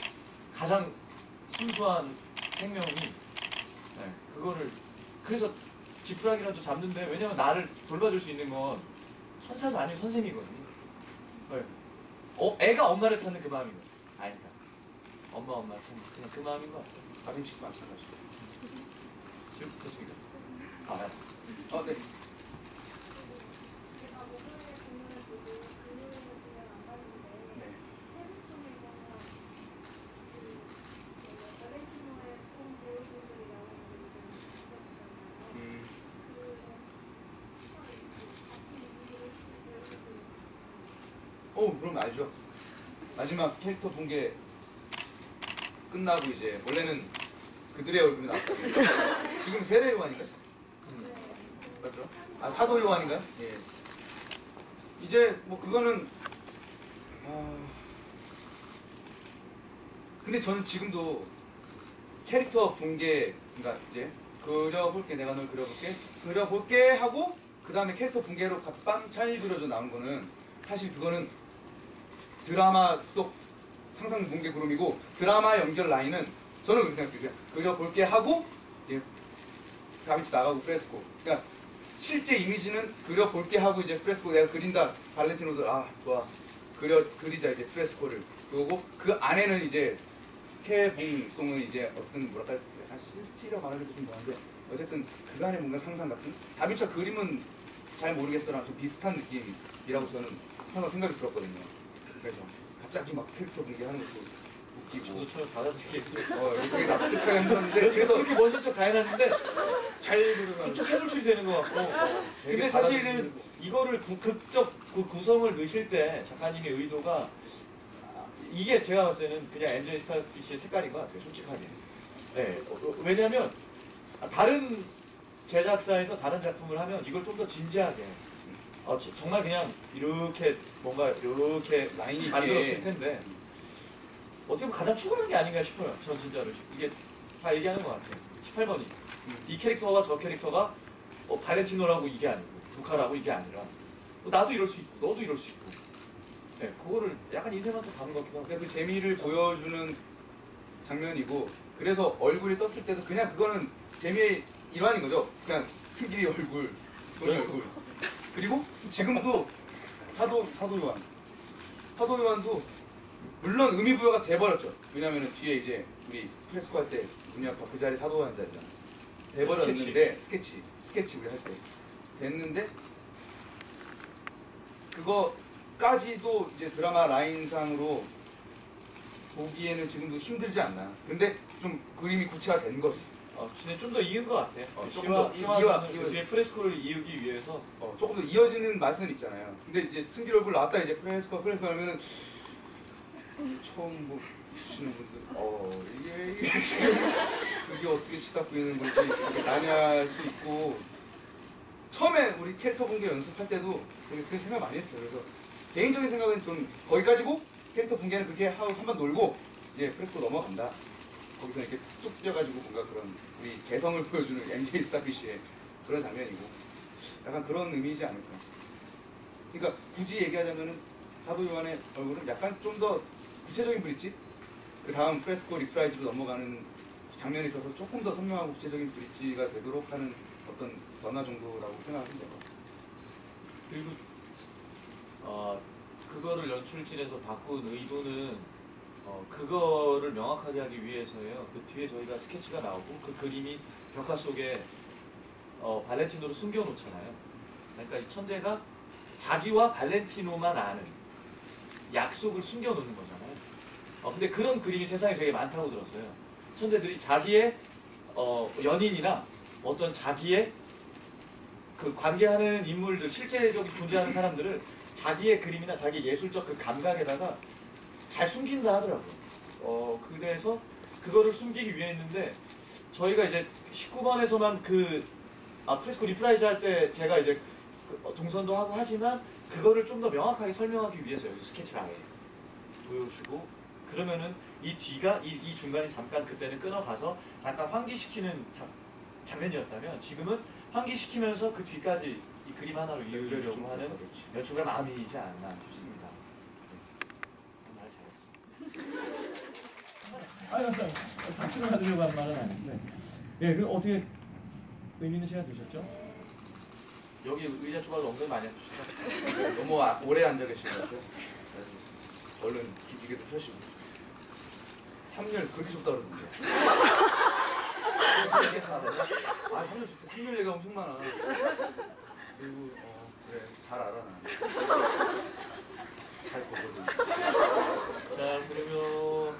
[SPEAKER 3] 가장 순수한 생명이 그거를 그래서 지푸라기라도 잡는데 왜냐면 나를 돌봐줄 수 있는 건 천사도 아니고 선생님이거든요. 애가 엄마를 찾는 그 마음이거든요. 아니까 엄마를 찾는 그냥 그 마음인 것 같아요.
[SPEAKER 2] 아빈치도 마찬가지.
[SPEAKER 3] 지금 됐습니까?
[SPEAKER 2] 네.
[SPEAKER 6] 제가 목요일에 공연을 보고 금요일에 공연 안 봤는데
[SPEAKER 2] 네.
[SPEAKER 6] 태국 쪽에서 발렌티노의 본 배우분들이 나오는 게
[SPEAKER 2] 그럼 알죠. 마지막 캐릭터 붕괴 끝나고 이제 원래는 그들의 얼굴이 나왔거든요. 지금 세례 요한인가요? 맞죠? 사도 요한인가요? 예. 이제 뭐 그거는 근데 저는 지금도 캐릭터 붕괴 그러니까 이제 그려볼게 내가 널 그려볼게 하고 그 다음에 캐릭터 붕괴로 갑방 잘 그려져 나온 거는 사실 그거는 드라마 속 상상 붕괴 구름이고 드라마 연결 라인은 저는 그렇게 생각해요. 그려볼게 하고 예, 다빈치 나가고 프레스코. 그러니까 실제 이미지는 그려볼게 하고 이제 프레스코 내가 그린다. 발렌티노도 좋아. 그리자 이제 프레스코를. 그리고 그 안에는 이제 캐붕송은 이제 어떤 뭐랄까 약간 신스틸이라고 말하기도 좀 뭐한데 어쨌든 그 안에 뭔가 상상 같은 다빈치가 그림은 잘 모르겠어랑 좀 비슷한 느낌이라고 저는 항상 생각이 들었거든요. 그래서 갑자기 막 캐릭터 붕괴하는 것도 웃기고
[SPEAKER 3] 저도 처음에 받아들이기
[SPEAKER 2] 되게 납득하기 힘들었는데 그래서
[SPEAKER 3] 그렇게 멋진 척 다 해놨는데
[SPEAKER 2] 잘 그려가지고
[SPEAKER 3] 좀 해불출이 되는 것 같고 근데 사실은 이거를 극적 그 구성을 넣으실 때 작가님의 의도가 이게 제가 봤을 때는 그냥 앤젤 스카피시의 색깔인 것 같아요. 솔직하게. 네. 왜냐하면 다른 제작사에서 다른 작품을 하면 이걸 좀 더 진지하게 정말 그냥 이렇게 뭔가 이렇게
[SPEAKER 2] 라인이
[SPEAKER 3] 만들었을 텐데 어떻게 보면 가장 추구하는 게 아닌가 싶어요. 전 진짜로 이게 다 얘기하는 것 같아요. 18번이 이 캐릭터와 저 캐릭터가 발렌티노라고 이게 아니고 루카라고 이게 아니라 나도 이럴 수 있고 너도 이럴 수 있고 네, 그거를 약간 인생한테 가는 것 같기도 하고
[SPEAKER 2] 그 재미를 보여주는 장면이고 그래서 얼굴이 떴을 때도 그냥 그거는 재미의 일환인 거죠. 그냥 승길이 얼굴, 돈이 얼굴. 그리고 지금도 사도요한도 물론 의미 부여가 돼버렸죠. 왜냐면은 뒤에 이제 우리 프레스코 할 때 문이 아파 그 자리 사도요한 자리잖아. 돼버렸는데 스케치 우리 할 때 됐는데 그거까지도 이제 드라마 라인상으로 보기에는 지금도 힘들지 않나. 근데 좀 그림이 구체화 된 거지.
[SPEAKER 3] 진짜 좀 더 이은 것 같아.
[SPEAKER 2] 조금 더
[SPEAKER 3] 뒤에 프레스코를 이으기 위해서
[SPEAKER 2] 조금 더 이어지는 맛은 있잖아요. 근데 이제 승길 얼굴 나왔다 이제 프레스코 하면은 처음 보시는 분들 이게 그게 어떻게 치다 보이는 건지 되게 난해할 수 있고 처음에 우리 캐릭터 공개 연습할 때도 그렇게 생각 많이 했어요. 그래서 개인적인 생각은 좀 거기까지고 캐릭터 공개는 그렇게 하고 한번 놀고 이제 프레스코 넘어간다. 거기서 이렇게 뚝 뛰어가지고 뭔가 그런 우리 개성을 보여주는 MJ 스타피쉬의 그런 장면이고 약간 그런 의미이지 않을까. 그러니까 굳이 얘기하자면은 사도 요한의 얼굴은 약간 좀 더 구체적인 브릿지? 그 다음 프레스코 리프라이즈로 넘어가는 장면이 있어서 조금 더 선명하고 구체적인 브릿지가 되도록 하는 어떤 변화 정도라고 생각하면 될 것 같아요.
[SPEAKER 3] 그리고 그거를 연출진에서 바꾼 의도는 그거를 명확하게 하기 위해서예요. 그 뒤에 저희가 스케치가 나오고 그 그림이 벽화 속에 발렌티노를 숨겨놓잖아요. 그러니까 이 천재가 자기와 발렌티노만 아는 약속을 숨겨놓는 거잖아요. 근데 그런 그림이 세상에 되게 많다고 들었어요. 천재들이 자기의 연인이나 어떤 자기의 그 관계하는 인물들, 실제적으로 존재하는 사람들을 자기의 그림이나 자기 예술적 그 감각에다가 잘 숨긴다 하더라고요. 그래서 그거를 숨기기 위해 했는데 저희가 이제 19번에서만 프레스코 리프라이즈 할 때 제가 이제 동선도 하고 하지만 그거를 좀 더 명확하게 설명하기 위해서 여기서 스케치를 아예 보여주고 그러면은 이 뒤가 이 중간이 잠깐 그때는 끊어가서 잠깐 환기시키는 장면이었다면 지금은 환기시키면서 그 뒤까지 이 그림 하나로 이으려고 하는 연출가 마음이지 않나 싶습니다. 말 잘했어. 아니, 박수를 받으려고 하는 말은 아닌데. 예, 그럼 어떻게 의미 있는 시간 되셨죠? 여기 의자 조각을 엉덩이 많이 해주시죠?
[SPEAKER 2] 너무 오래 앉아 계신 것 같아요. 얼른 기지개도 펴시고 3열 그렇게 좋다 그러던데. 3열 좋대. 3열 얘기가 엄청 많아. 그리고 그래 잘 알아 나. 잘 보거든.
[SPEAKER 3] 자, 그러면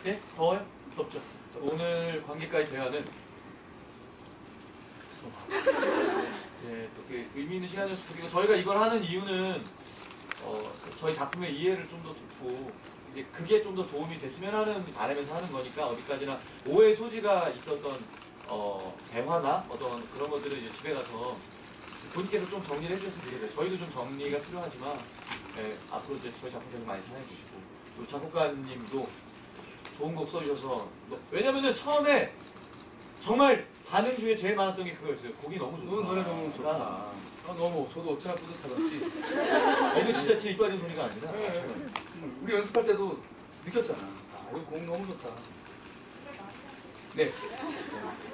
[SPEAKER 3] 예? 더워요? 덥죠? 오늘 관객과의 대화는 예, 또 의미 있는 시간이었습니다. 그리고 저희가 이걸 하는 이유는 저희 작품의 이해를 좀 더 돕고 이제 그게 좀 더 도움이 됐으면 하는 바람에서 하는 거니까 어디까지나 오해 소지가 있었던 대화나 어떤 그런 것들을 이제 집에 가서 본인께서 좀 정리를 해주셨으면 좋겠어요. 저희도 좀 정리가 필요하지만 예, 앞으로 이제 저희 작품 계속 많이 사랑해 주시고 또 작곡가님도 좋은 곡 써주셔서 왜냐면은 처음에 정말 반응 중에 제일 많았던 게 그거였어요. 곡이 너무 좋다.
[SPEAKER 2] 노래 너무 좋다. 너무 저도 어찌나 뿌듯하던지.
[SPEAKER 3] 이거 진짜 제 입 빠진 소리가 아니라
[SPEAKER 2] 우리 연습할 때도 느꼈잖아. 이거 곡 너무 좋다. 네.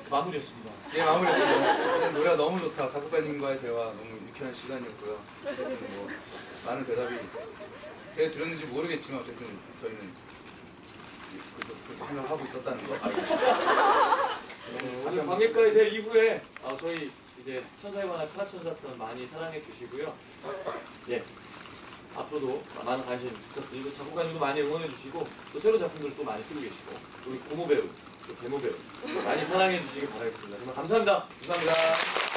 [SPEAKER 3] 마무리였습니다.
[SPEAKER 2] 예, 마무리했습니다. 노래가 너무 좋다. 작곡가님과의 대화 너무 유쾌한 시간이었고요. 뭐 많은 대답이 제가 들었는지 모르겠지만 어쨌든 저희는 그렇게 생각하고 있었다는 거.
[SPEAKER 3] 오늘 관객과의 대화 이후에 저희 이제 천사에 관한 크라천사편 많이 사랑해 주시고요. 예. 앞으로도 많은 관심 부탁드리고 작곡가님도 많이 응원해 주시고 또 새로운 작품들도 많이 쓰고 계시고 우리 고모 배우, 또 데모 배우 많이 사랑해 주시기 바라겠습니다. 정말 감사합니다.
[SPEAKER 2] 감사합니다.